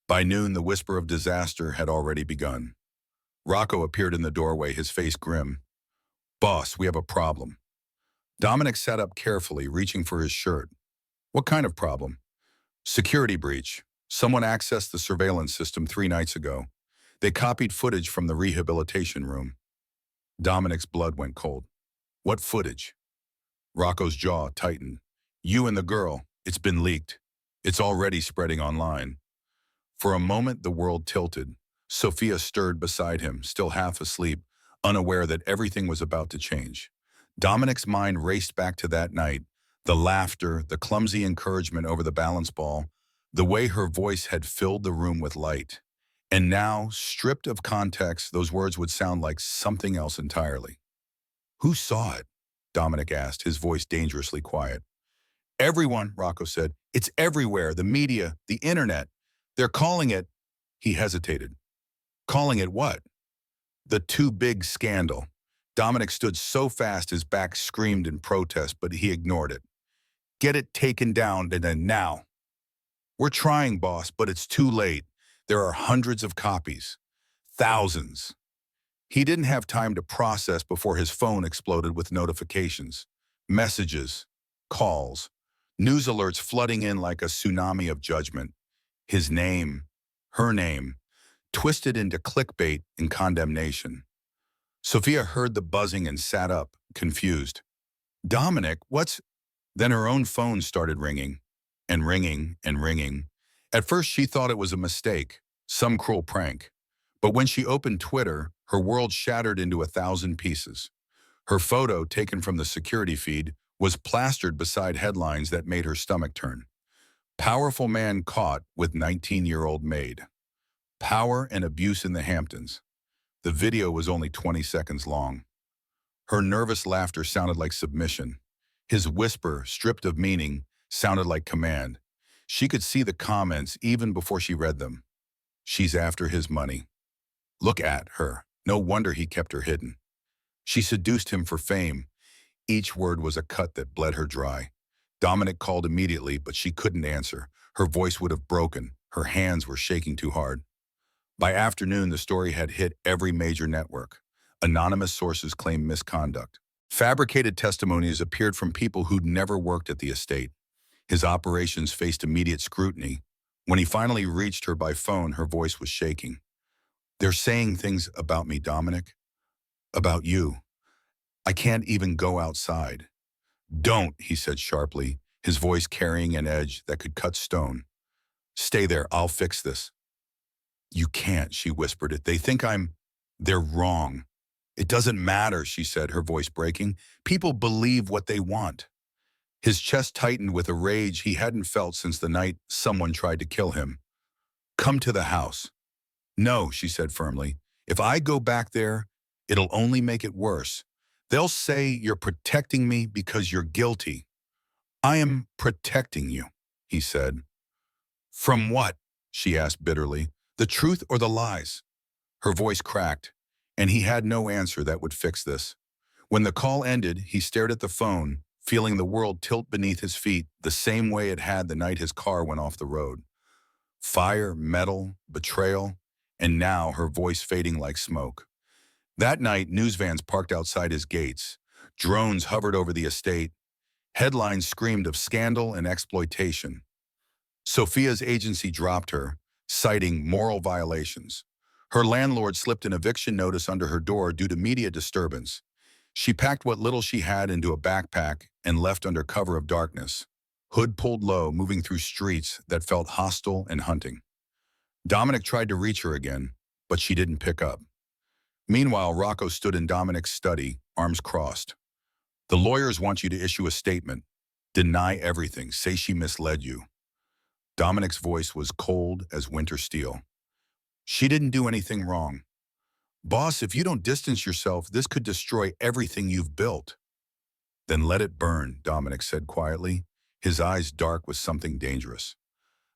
By noon, the whisper of disaster had already begun. Rocco appeared in the doorway, his face grim. Boss, we have a problem. Dominic sat up carefully, reaching for his shirt. What kind of problem? Security breach. Someone accessed the surveillance system 3 nights ago. They copied footage from the rehabilitation room. Dominic's blood went cold. What footage? Rocco's jaw tightened. You and the girl, it's been leaked. It's already spreading online. For a moment, the world tilted. Sophia stirred beside him, still half asleep, unaware that everything was about to change. Dominic's mind raced back to that night, the laughter, the clumsy encouragement over the balance ball, the way her voice had filled the room with light. And now, stripped of context, those words would sound like something else entirely. Who saw it? Dominic asked, his voice dangerously quiet. Everyone, Rocco said. It's everywhere, the media, the internet. They're calling it, he hesitated. Calling it what? The too big scandal. Dominic stood so fast his back screamed in protest, but he ignored it. Get it taken down and then now. We're trying, boss, but it's too late. There are hundreds of copies. Thousands. He didn't have time to process before his phone exploded with notifications, messages, calls, news alerts flooding in like a tsunami of judgment. His name, her name, twisted into clickbait and condemnation. Sophia heard the buzzing and sat up, confused. Dominic, what's... Then her own phone started ringing, and ringing, and ringing. At first she thought it was a mistake, some cruel prank. But when she opened Twitter, her world shattered into 1,000 pieces. Her photo, taken from the security feed, was plastered beside headlines that made her stomach turn. Powerful man caught with 19-year-old maid. Power and abuse in the Hamptons. The video was only 20 seconds long. Her nervous laughter sounded like submission. His whisper, stripped of meaning, sounded like command. She could see the comments even before she read them. She's after his money. Look at her. No wonder he kept her hidden. She seduced him for fame. Each word was a cut that bled her dry. Dominic called immediately, but she couldn't answer. Her voice would have broken. Her hands were shaking too hard. By afternoon, the story had hit every major network. Anonymous sources claimed misconduct. Fabricated testimonies appeared from people who'd never worked at the estate. His operations faced immediate scrutiny. When he finally reached her by phone, her voice was shaking. They're saying things about me, Dominic. About you. I can't even go outside. Don't, he said sharply, his voice carrying an edge that could cut stone. Stay there, I'll fix this. You can't, she whispered it. They think they're wrong. It doesn't matter, she said, her voice breaking. People believe what they want. His chest tightened with a rage he hadn't felt since the night someone tried to kill him. Come to the house. No, she said firmly. If I go back there, it'll only make it worse. They'll say you're protecting me because you're guilty. I am protecting you, he said. From what? She asked bitterly. The truth or the lies? Her voice cracked, and he had no answer that would fix this. When the call ended, he stared at the phone, feeling the world tilt beneath his feet the same way it had the night his car went off the road. Fire, metal, betrayal, and now her voice fading like smoke. That night, news vans parked outside his gates. Drones hovered over the estate. Headlines screamed of scandal and exploitation. Sophia's agency dropped her, citing moral violations. Her landlord slipped an eviction notice under her door due to media disturbance. She packed what little she had into a backpack and left under cover of darkness. Hood pulled low, moving through streets that felt hostile and hunting. Dominic tried to reach her again, but she didn't pick up. Meanwhile, Rocco stood in Dominic's study, arms crossed. The lawyers want you to issue a statement. Deny everything. Say she misled you. Dominic's voice was cold as winter steel. She didn't do anything wrong. Boss, if you don't distance yourself, this could destroy everything you've built. Then let it burn, Dominic said quietly, his eyes dark with something dangerous.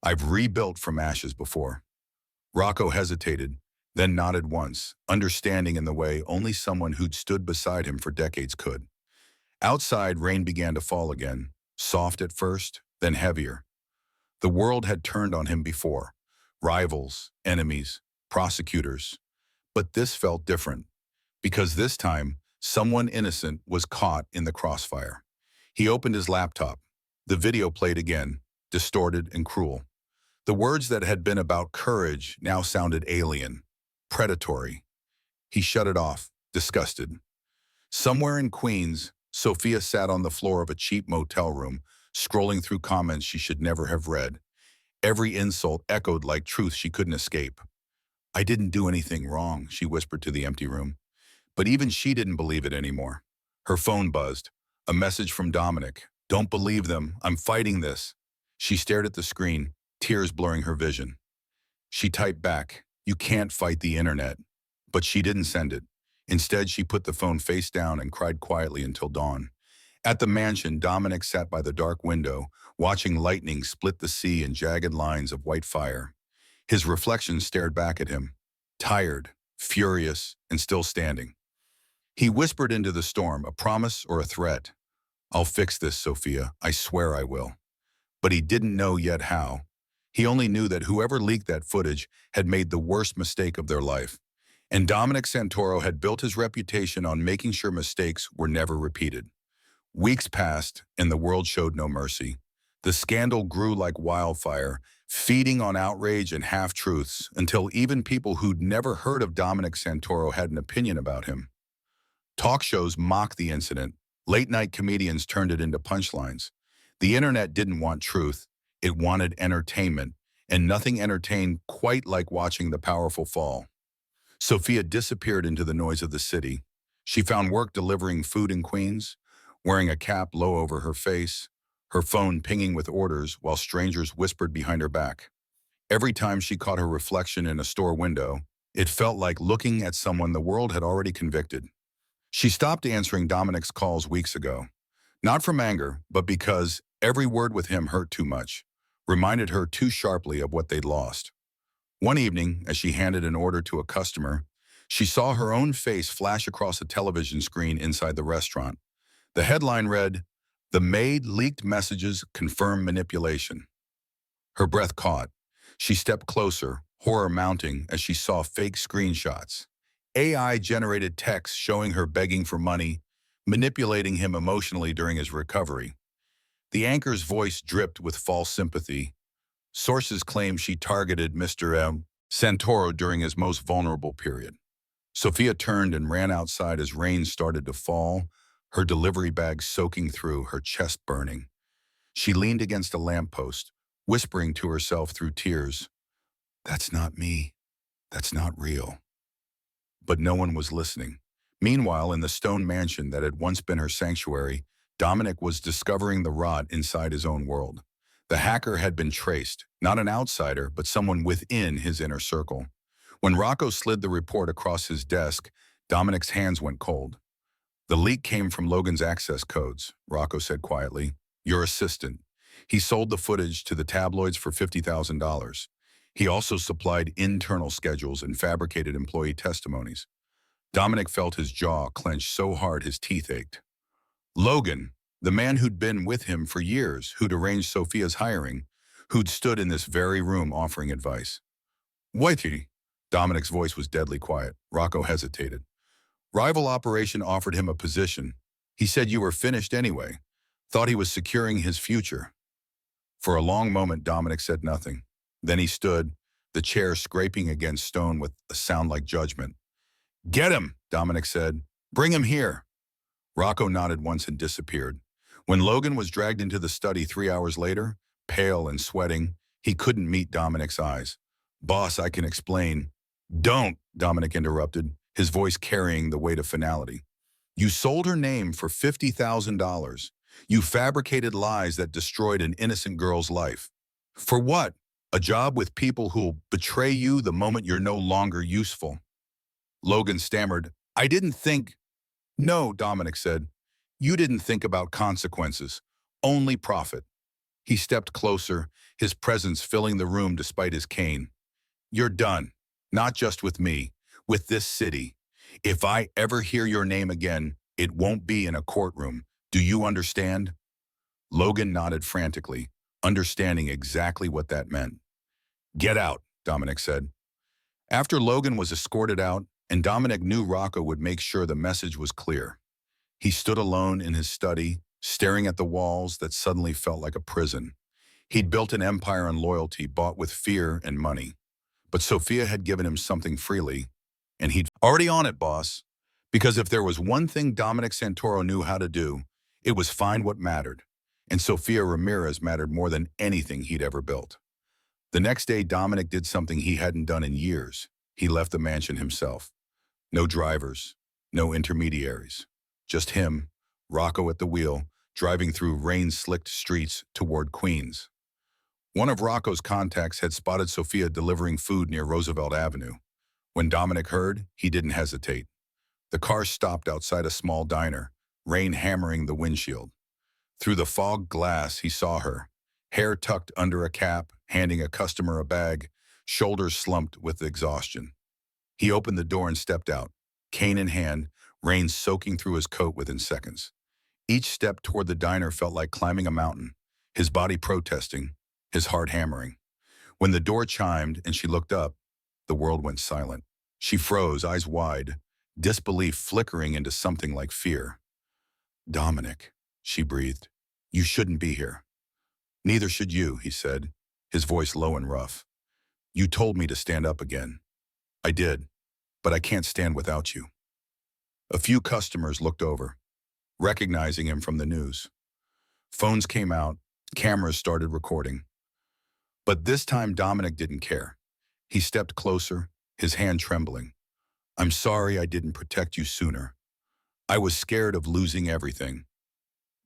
I've rebuilt from ashes before. Rocco hesitated, then nodded once, understanding in the way only someone who'd stood beside him for decades could. Outside, rain began to fall again, soft at first, then heavier. The world had turned on him before. Rivals, enemies, prosecutors. But this felt different, because this time, someone innocent was caught in the crossfire. He opened his laptop. The video played again, distorted and cruel. The words that had been about courage now sounded alien, predatory. He shut it off, disgusted. Somewhere in Queens, Sophia sat on the floor of a cheap motel room, scrolling through comments she should never have read. Every insult echoed like truth she couldn't escape. I didn't do anything wrong, she whispered to the empty room. But even she didn't believe it anymore. Her phone buzzed. A message from Dominic. Don't believe them. I'm fighting this. She stared at the screen, tears blurring her vision. She typed back, you can't fight the internet. But she didn't send it. Instead, she put the phone face down and cried quietly until dawn. At the mansion, Dominic sat by the dark window, watching lightning split the sea in jagged lines of white fire. His reflection stared back at him, tired, furious, and still standing. He whispered into the storm, a promise or a threat. "I'll fix this, Sophia. I swear I will." But he didn't know yet how. He only knew that whoever leaked that footage had made the worst mistake of their life. And Dominic Santoro had built his reputation on making sure mistakes were never repeated. Weeks passed, and the world showed no mercy. The scandal grew like wildfire, feeding on outrage and half-truths, until even people who'd never heard of Dominic Santoro had an opinion about him. Talk shows mocked the incident. Late-night comedians turned it into punchlines. The internet didn't want truth. It wanted entertainment, and nothing entertained quite like watching the powerful fall. Sophia disappeared into the noise of the city. She found work delivering food in Queens, wearing a cap low over her face, her phone pinging with orders while strangers whispered behind her back. Every time she caught her reflection in a store window, it felt like looking at someone the world had already convicted. She stopped answering Dominic's calls weeks ago, not from anger, but because every word with him hurt too much, reminded her too sharply of what they'd lost. One evening, as she handed an order to a customer, she saw her own face flash across a television screen inside the restaurant. The headline read, "The maid leaked messages confirm manipulation." Her breath caught. She stepped closer, horror mounting as she saw fake screenshots. AI-generated text showing her begging for money, manipulating him emotionally during his recovery. The anchor's voice dripped with false sympathy. Sources claim she targeted Mr. Santoro during his most vulnerable period. Sophia turned and ran outside as rain started to fall, her delivery bag soaking through, her chest burning. She leaned against a lamppost, whispering to herself through tears, "That's not me. That's not real." But no one was listening. Meanwhile, in the stone mansion that had once been her sanctuary, Dominic was discovering the rot inside his own world. The hacker had been traced, not an outsider, but someone within his inner circle. When Rocco slid the report across his desk, Dominic's hands went cold. "The leak came from Logan's access codes," Rocco said quietly. "Your assistant. He sold the footage to the tabloids for $50,000. He also supplied internal schedules and fabricated employee testimonies." Dominic felt his jaw clench so hard his teeth ached. Logan, the man who'd been with him for years, who'd arranged Sophia's hiring, who'd stood in this very room offering advice. "Whitey." Dominic's voice was deadly quiet. Rocco hesitated. "Rival operation offered him a position. He said you were finished anyway. Thought he was securing his future." For a long moment, Dominic said nothing. Then he stood, the chair scraping against stone with a sound like judgment. "Get him," Dominic said. "Bring him here." Rocco nodded once and disappeared. When Logan was dragged into the study 3 hours later, pale and sweating, he couldn't meet Dominic's eyes. "Boss, I can explain." "Don't," Dominic interrupted, his voice carrying the weight of finality. "You sold her name for $50,000. You fabricated lies that destroyed an innocent girl's life. For what? A job with people who'll betray you the moment you're no longer useful." Logan stammered, "I didn't think—" "No," Dominic said. "You didn't think about consequences, only profit." He stepped closer, his presence filling the room despite his cane. "You're done. Not just with me, with this city. If I ever hear your name again, it won't be in a courtroom. Do you understand?" Logan nodded frantically, understanding exactly what that meant. "Get out," Dominic said. After Logan was escorted out, and Dominic knew Rocco would make sure the message was clear, he stood alone in his study, staring at the walls that suddenly felt like a prison. He'd built an empire on loyalty bought with fear and money. But Sophia had given him something freely, and he'd already on it, boss. Because if there was one thing Dominic Santoro knew how to do, it was find what mattered. And Sofia Ramirez mattered more than anything he'd ever built. The next day, Dominic did something he hadn't done in years. He left the mansion himself. No drivers, no intermediaries. Just him, Rocco at the wheel, driving through rain-slicked streets toward Queens. One of Rocco's contacts had spotted Sophia delivering food near Roosevelt Avenue. When Dominic heard, he didn't hesitate. The car stopped outside a small diner, rain hammering the windshield. Through the fogged glass, he saw her, hair tucked under a cap, handing a customer a bag, shoulders slumped with exhaustion. He opened the door and stepped out, cane in hand, rain soaking through his coat within seconds. Each step toward the diner felt like climbing a mountain, his body protesting, his heart hammering. When the door chimed and she looked up, the world went silent. She froze, eyes wide, disbelief flickering into something like fear. "Dominic," she breathed, "you shouldn't be here." "Neither should you," he said, his voice low and rough. "You told me to stand up again. I did, but I can't stand without you." A few customers looked over, recognizing him from the news. Phones came out, cameras started recording. But this time Dominic didn't care. He stepped closer, his hand trembling. "I'm sorry I didn't protect you sooner. I was scared of losing everything.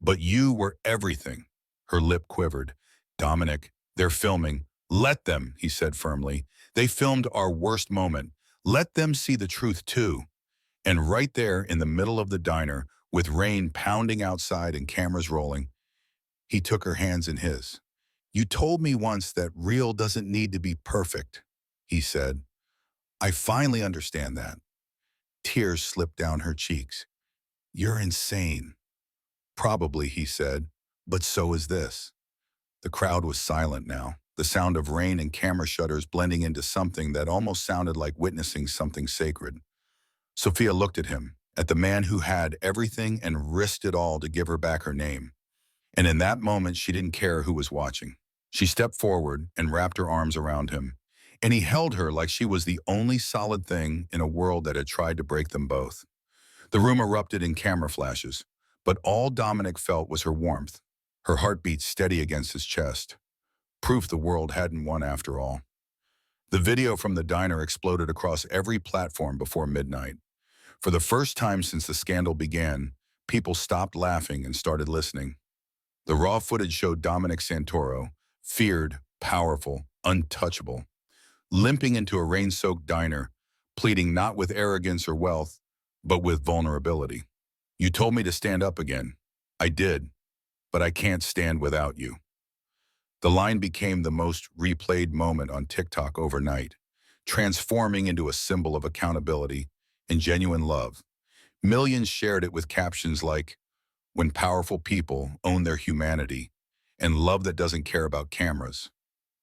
But you were everything." Her lip quivered. "Dominic, they're filming. Let them," he said firmly. "They filmed our worst moment. Let them see the truth too." And right there in the middle of the diner, with rain pounding outside and cameras rolling, he took her hands in his. "You told me once that real doesn't need to be perfect," he said. "I finally understand that." Tears slipped down her cheeks. "You're insane." "Probably," he said, "but so is this." The crowd was silent now, the sound of rain and camera shutters blending into something that almost sounded like witnessing something sacred. Sophia looked at him, at the man who had everything and risked it all to give her back her name. And in that moment, she didn't care who was watching. She stepped forward and wrapped her arms around him, and he held her like she was the only solid thing in a world that had tried to break them both. The room erupted in camera flashes, but all Dominic felt was her warmth, her heartbeat steady against his chest. Proof the world hadn't won after all. The video from the diner exploded across every platform before midnight. For the first time since the scandal began, people stopped laughing and started listening. The raw footage showed Dominic Santoro, feared, powerful, untouchable, limping into a rain-soaked diner, pleading not with arrogance or wealth, but with vulnerability. "You told me to stand up again. I did, but I can't stand without you." The line became the most replayed moment on TikTok overnight, transforming into a symbol of accountability and genuine love. Millions shared it with captions like, "When powerful people own their humanity," and "Love that doesn't care about cameras."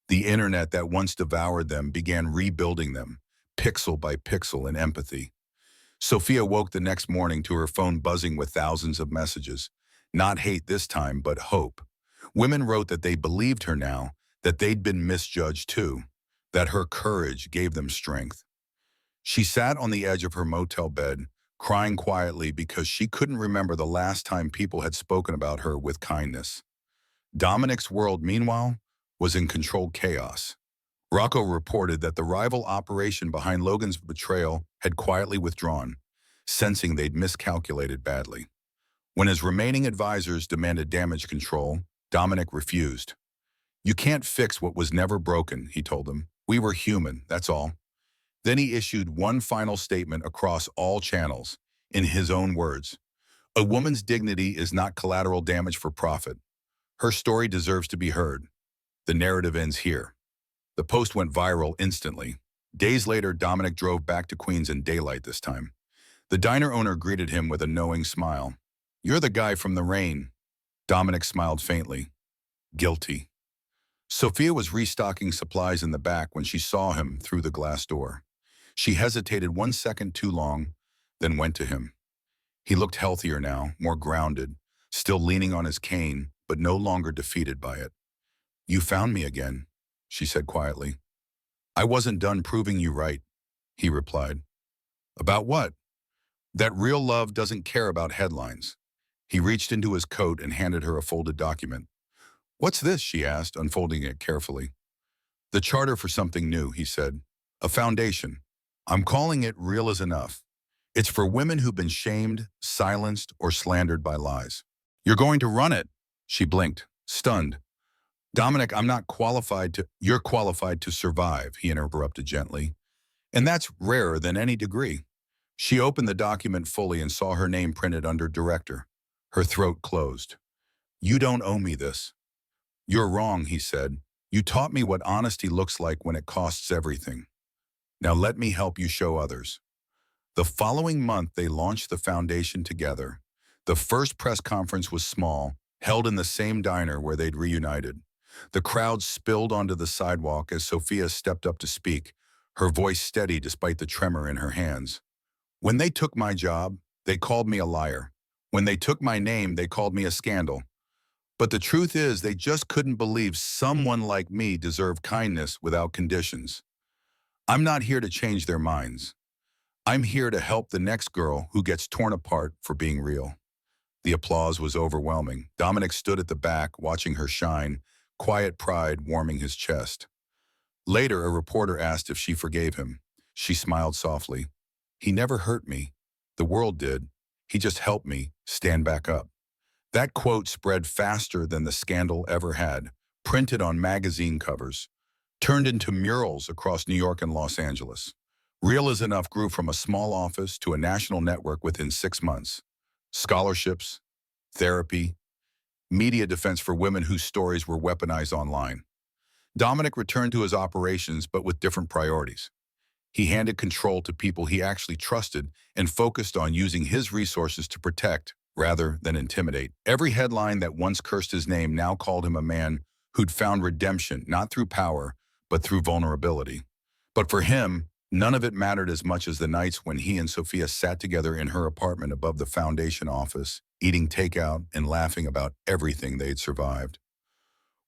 The internet that once devoured them began rebuilding them, pixel by pixel, in empathy. Sophia woke the next morning to her phone buzzing with thousands of messages. Not hate this time, but hope. Women wrote that they believed her now, that they'd been misjudged too, that her courage gave them strength. She sat on the edge of her motel bed, crying quietly because she couldn't remember the last time people had spoken about her with kindness. Dominic's world, meanwhile, was in controlled chaos. Rocco reported that the rival operation behind Logan's betrayal had quietly withdrawn, sensing they'd miscalculated badly. When his remaining advisors demanded damage control, Dominic refused. "You can't fix what was never broken," he told them. "We were human, that's all." Then he issued one final statement across all channels, in his own words. "A woman's dignity is not collateral damage for profit. Her story deserves to be heard. The narrative ends here." The post went viral instantly. Days later, Dominic drove back to Queens in daylight this time. The diner owner greeted him with a knowing smile. "You're the guy from the rain." Dominic smiled faintly. Guilty. Sophia was restocking supplies in the back when she saw him through the glass door. She hesitated 1 second too long, then went to him. He looked healthier now, more grounded, still leaning on his cane, but no longer defeated by it. "You found me again," she said quietly. "I wasn't done proving you right," he replied. "About what?" "That real love doesn't care about headlines." He reached into his coat and handed her a folded document. "What's this?" she asked, unfolding it carefully. "The charter for something new," he said. "A foundation. I'm calling it Real is Enough. It's for women who've been shamed, silenced, or slandered by lies." "You're going to run it?" She blinked, stunned. "Dominic, I'm not qualified to—" "You're qualified to survive," he interrupted gently. "And that's rarer than any degree." She opened the document fully and saw her name printed under Director. Her throat closed. "You don't owe me this." "You're wrong," he said. "You taught me what honesty looks like when it costs everything." Now let me help you show others. The following month, they launched the foundation together. The first press conference was small, held in the same diner where they'd reunited. The crowd spilled onto the sidewalk as Sophia stepped up to speak, her voice steady despite the tremor in her hands. When they took my job, they called me a liar. When they took my name, they called me a scandal. But the truth is, they just couldn't believe someone like me deserved kindness without conditions. I'm not here to change their minds. I'm here to help the next girl who gets torn apart for being real. The applause was overwhelming. Dominic stood at the back, watching her shine, quiet pride warming his chest. Later, a reporter asked if she forgave him. She smiled softly. He never hurt me. The world did. He just helped me stand back up. That quote spread faster than the scandal ever had, printed on magazine covers, turned into murals across New York and Los Angeles. Real as Enough grew from a small office to a national network within 6 months. Scholarships, therapy, media defense for women whose stories were weaponized online. Dominic returned to his operations, but with different priorities. He handed control to people he actually trusted and focused on using his resources to protect rather than intimidate. Every headline that once cursed his name now called him a man who'd found redemption not through power, but through vulnerability. But for him, none of it mattered as much as the nights when he and Sophia sat together in her apartment above the foundation office, eating takeout and laughing about everything they'd survived.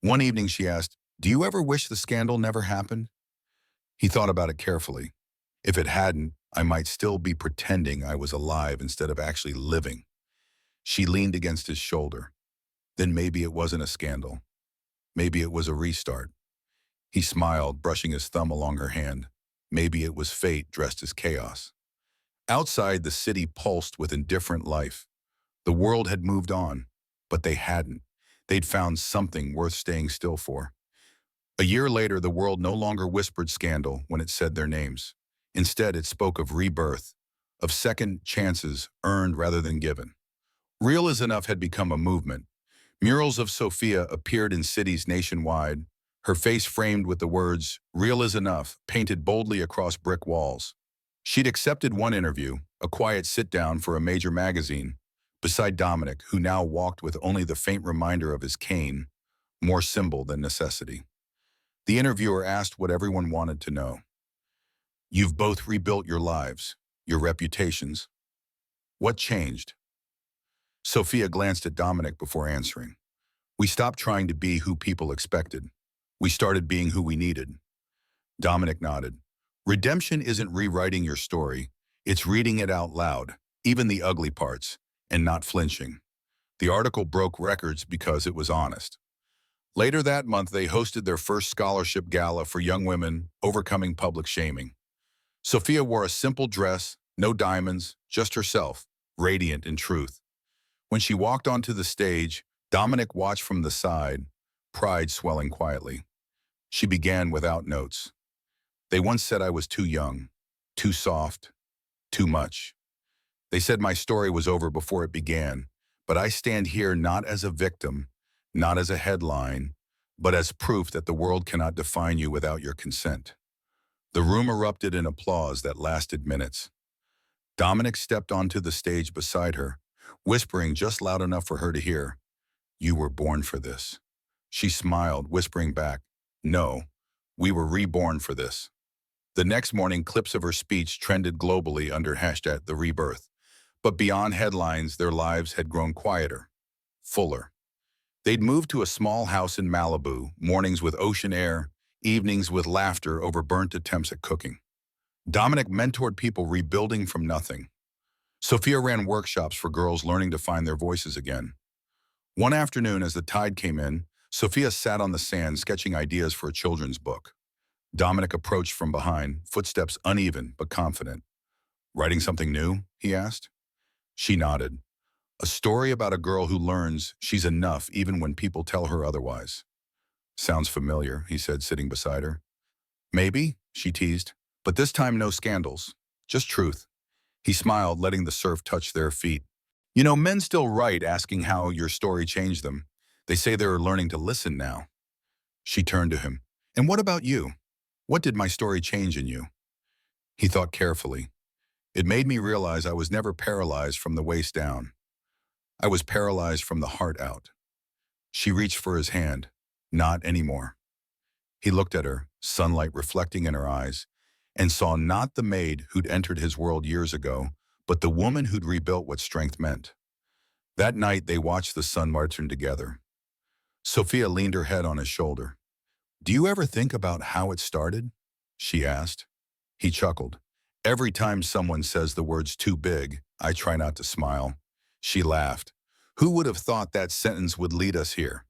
One evening she asked, "Do you ever wish the scandal never happened?" He thought about it carefully. If it hadn't, I might still be pretending I was alive instead of actually living. She leaned against his shoulder. Then maybe it wasn't a scandal. Maybe it was a restart. He smiled, brushing his thumb along her hand. Maybe it was fate dressed as chaos. Outside, the city pulsed with indifferent life. The world had moved on, but they hadn't. They'd found something worth staying still for. A year later, the world no longer whispered scandal when it said their names. Instead, it spoke of rebirth, of second chances earned rather than given. Real as Enough had become a movement. Murals of Sophia appeared in cities nationwide, her face framed with the words, "Real as Enough," painted boldly across brick walls. She'd accepted one interview, a quiet sit-down for a major magazine, beside Dominic, who now walked with only the faint reminder of his cane, more symbol than necessity. The interviewer asked what everyone wanted to know. "You've both rebuilt your lives, your reputations. What changed?" Sophia glanced at Dominic before answering. "We stopped trying to be who people expected. We started being who we needed." Dominic nodded. Redemption isn't rewriting your story. It's reading it out loud, even the ugly parts, and not flinching. The article broke records because it was honest. Later that month, they hosted their first scholarship gala for young women overcoming public shaming. Sophia wore a simple dress, no diamonds, just herself, radiant in truth. When she walked onto the stage, Dominic watched from the side, pride swelling quietly. She began without notes. "They once said I was too young, too soft, too much. They said my story was over before it began, but I stand here not as a victim, not as a headline, but as proof that the world cannot define you without your consent." The room erupted in applause that lasted minutes. Dominic stepped onto the stage beside her, whispering just loud enough for her to hear, "You were born for this." She smiled, whispering back, "No, we were reborn for this." The next morning, clips of her speech trended globally under hashtag The Rebirth. But beyond headlines, their lives had grown quieter, fuller. They'd moved to a small house in Malibu, mornings with ocean air, evenings with laughter over burnt attempts at cooking. Dominic mentored people rebuilding from nothing. Sophia ran workshops for girls learning to find their voices again. One afternoon, as the tide came in, Sophia sat on the sand sketching ideas for a children's book. Dominic approached from behind, footsteps uneven but confident. "Writing something new?" he asked. She nodded. "A story about a girl who learns she's enough even when people tell her otherwise." "Sounds familiar," he said, sitting beside her. "Maybe," she teased, "but this time no scandals, just truth." He smiled, letting the surf touch their feet. "You know, men still write asking how your story changed them. They say they're learning to listen now." She turned to him. "And what about you? What did my story change in you?" He thought carefully. It made me realize I was never paralyzed from the waist down. I was paralyzed from the heart out. She reached for his hand. Not anymore. He looked at her, sunlight reflecting in her eyes, and saw not the maid who'd entered his world years ago, but the woman who'd rebuilt what strength meant. That night, they watched the sun marching together. Sophia leaned her head on his shoulder. "Do you ever think about how it started?" she asked. He chuckled. "Every time someone says the words too big, I try not to smile." She laughed. "Who would have thought that sentence would lead us here?"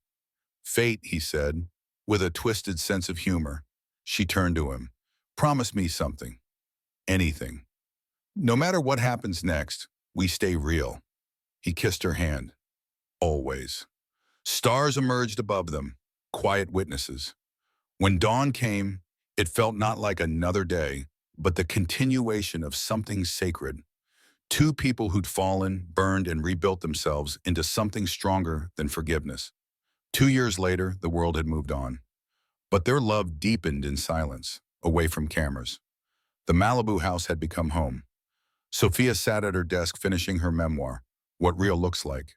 "Fate," he said, with a twisted sense of humor. She turned to him. "Promise me something. Anything. No matter what happens next, we stay real." He kissed her hand. "Always." Stars emerged above them, quiet witnesses. When dawn came, it felt not like another day, but the continuation of something sacred. Two people who'd fallen, burned, and rebuilt themselves into something stronger than forgiveness. 2 years later, the world had moved on. But their love deepened in silence, away from cameras. The Malibu house had become home. Sophia sat at her desk finishing her memoir, What Real Looks Like.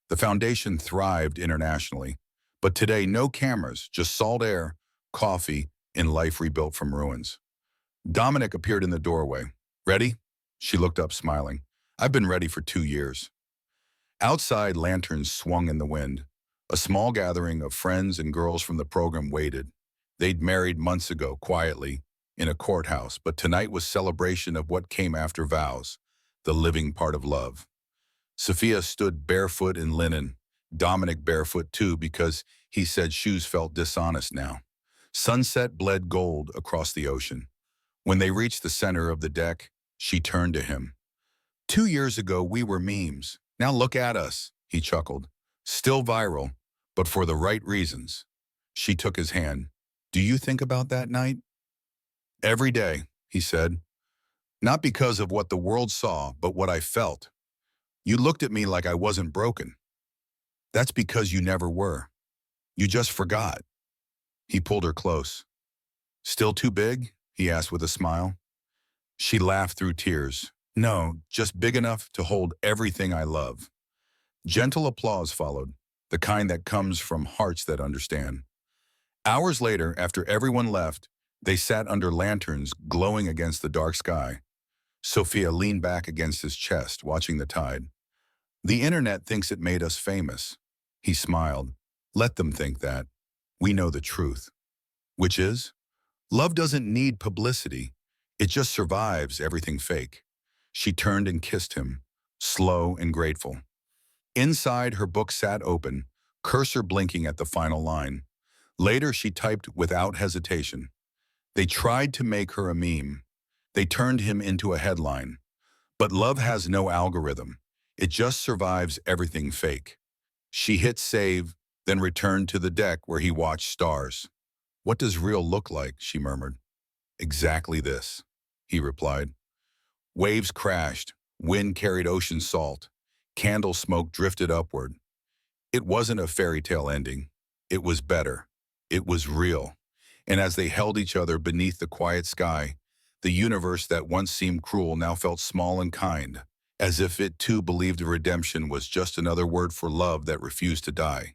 The foundation thrived internationally. But today, no cameras, just salt air, coffee, and life rebuilt from ruins. Dominic appeared in the doorway. "Ready?" She looked up, smiling. "I've been ready for 2 years." Outside, lanterns swung in the wind. A small gathering of friends and girls from the program waited. They'd married months ago, quietly, in a courthouse, but tonight was celebration of what came after vows, the living part of love. Sophia stood barefoot in linen, Dominic barefoot too because he said shoes felt dishonest now. Sunset bled gold across the ocean. When they reached the center of the deck, she turned to him. "2 years ago, we were memes. Now look at us," he chuckled. "Still viral, but for the right reasons." She took his hand. "Do you think about that night?" "Every day," he said. "Not because of what the world saw, but what I felt. You looked at me like I wasn't broken. That's because you never were. You just forgot." He pulled her close. "Still too big?" he asked with a smile. She laughed through tears. "No, just big enough to hold everything I love." Gentle applause followed, the kind that comes from hearts that understand. Hours later, after everyone left, they sat under lanterns glowing against the dark sky. Sophia leaned back against his chest, watching the tide. "The internet thinks it made us famous." He smiled. "Let them think that. We know the truth." Which is, love doesn't need publicity. It just survives everything fake. She turned and kissed him, slow and grateful. Inside, her book sat open, cursor blinking at the final line. Later, she typed without hesitation. They tried to make her a meme. They turned him into a headline. But love has no algorithm. It just survives everything fake. She hit save, then returned to the deck where he watched stars. "What does real look like?" she murmured. "Exactly this," he replied. Waves crashed, wind carried ocean salt, candle smoke drifted upward. It wasn't a fairy tale ending. It was better. It was real. And as they held each other beneath the quiet sky, the universe that once seemed cruel now felt small and kind, as if it too believed redemption was just another word for love that refused to die.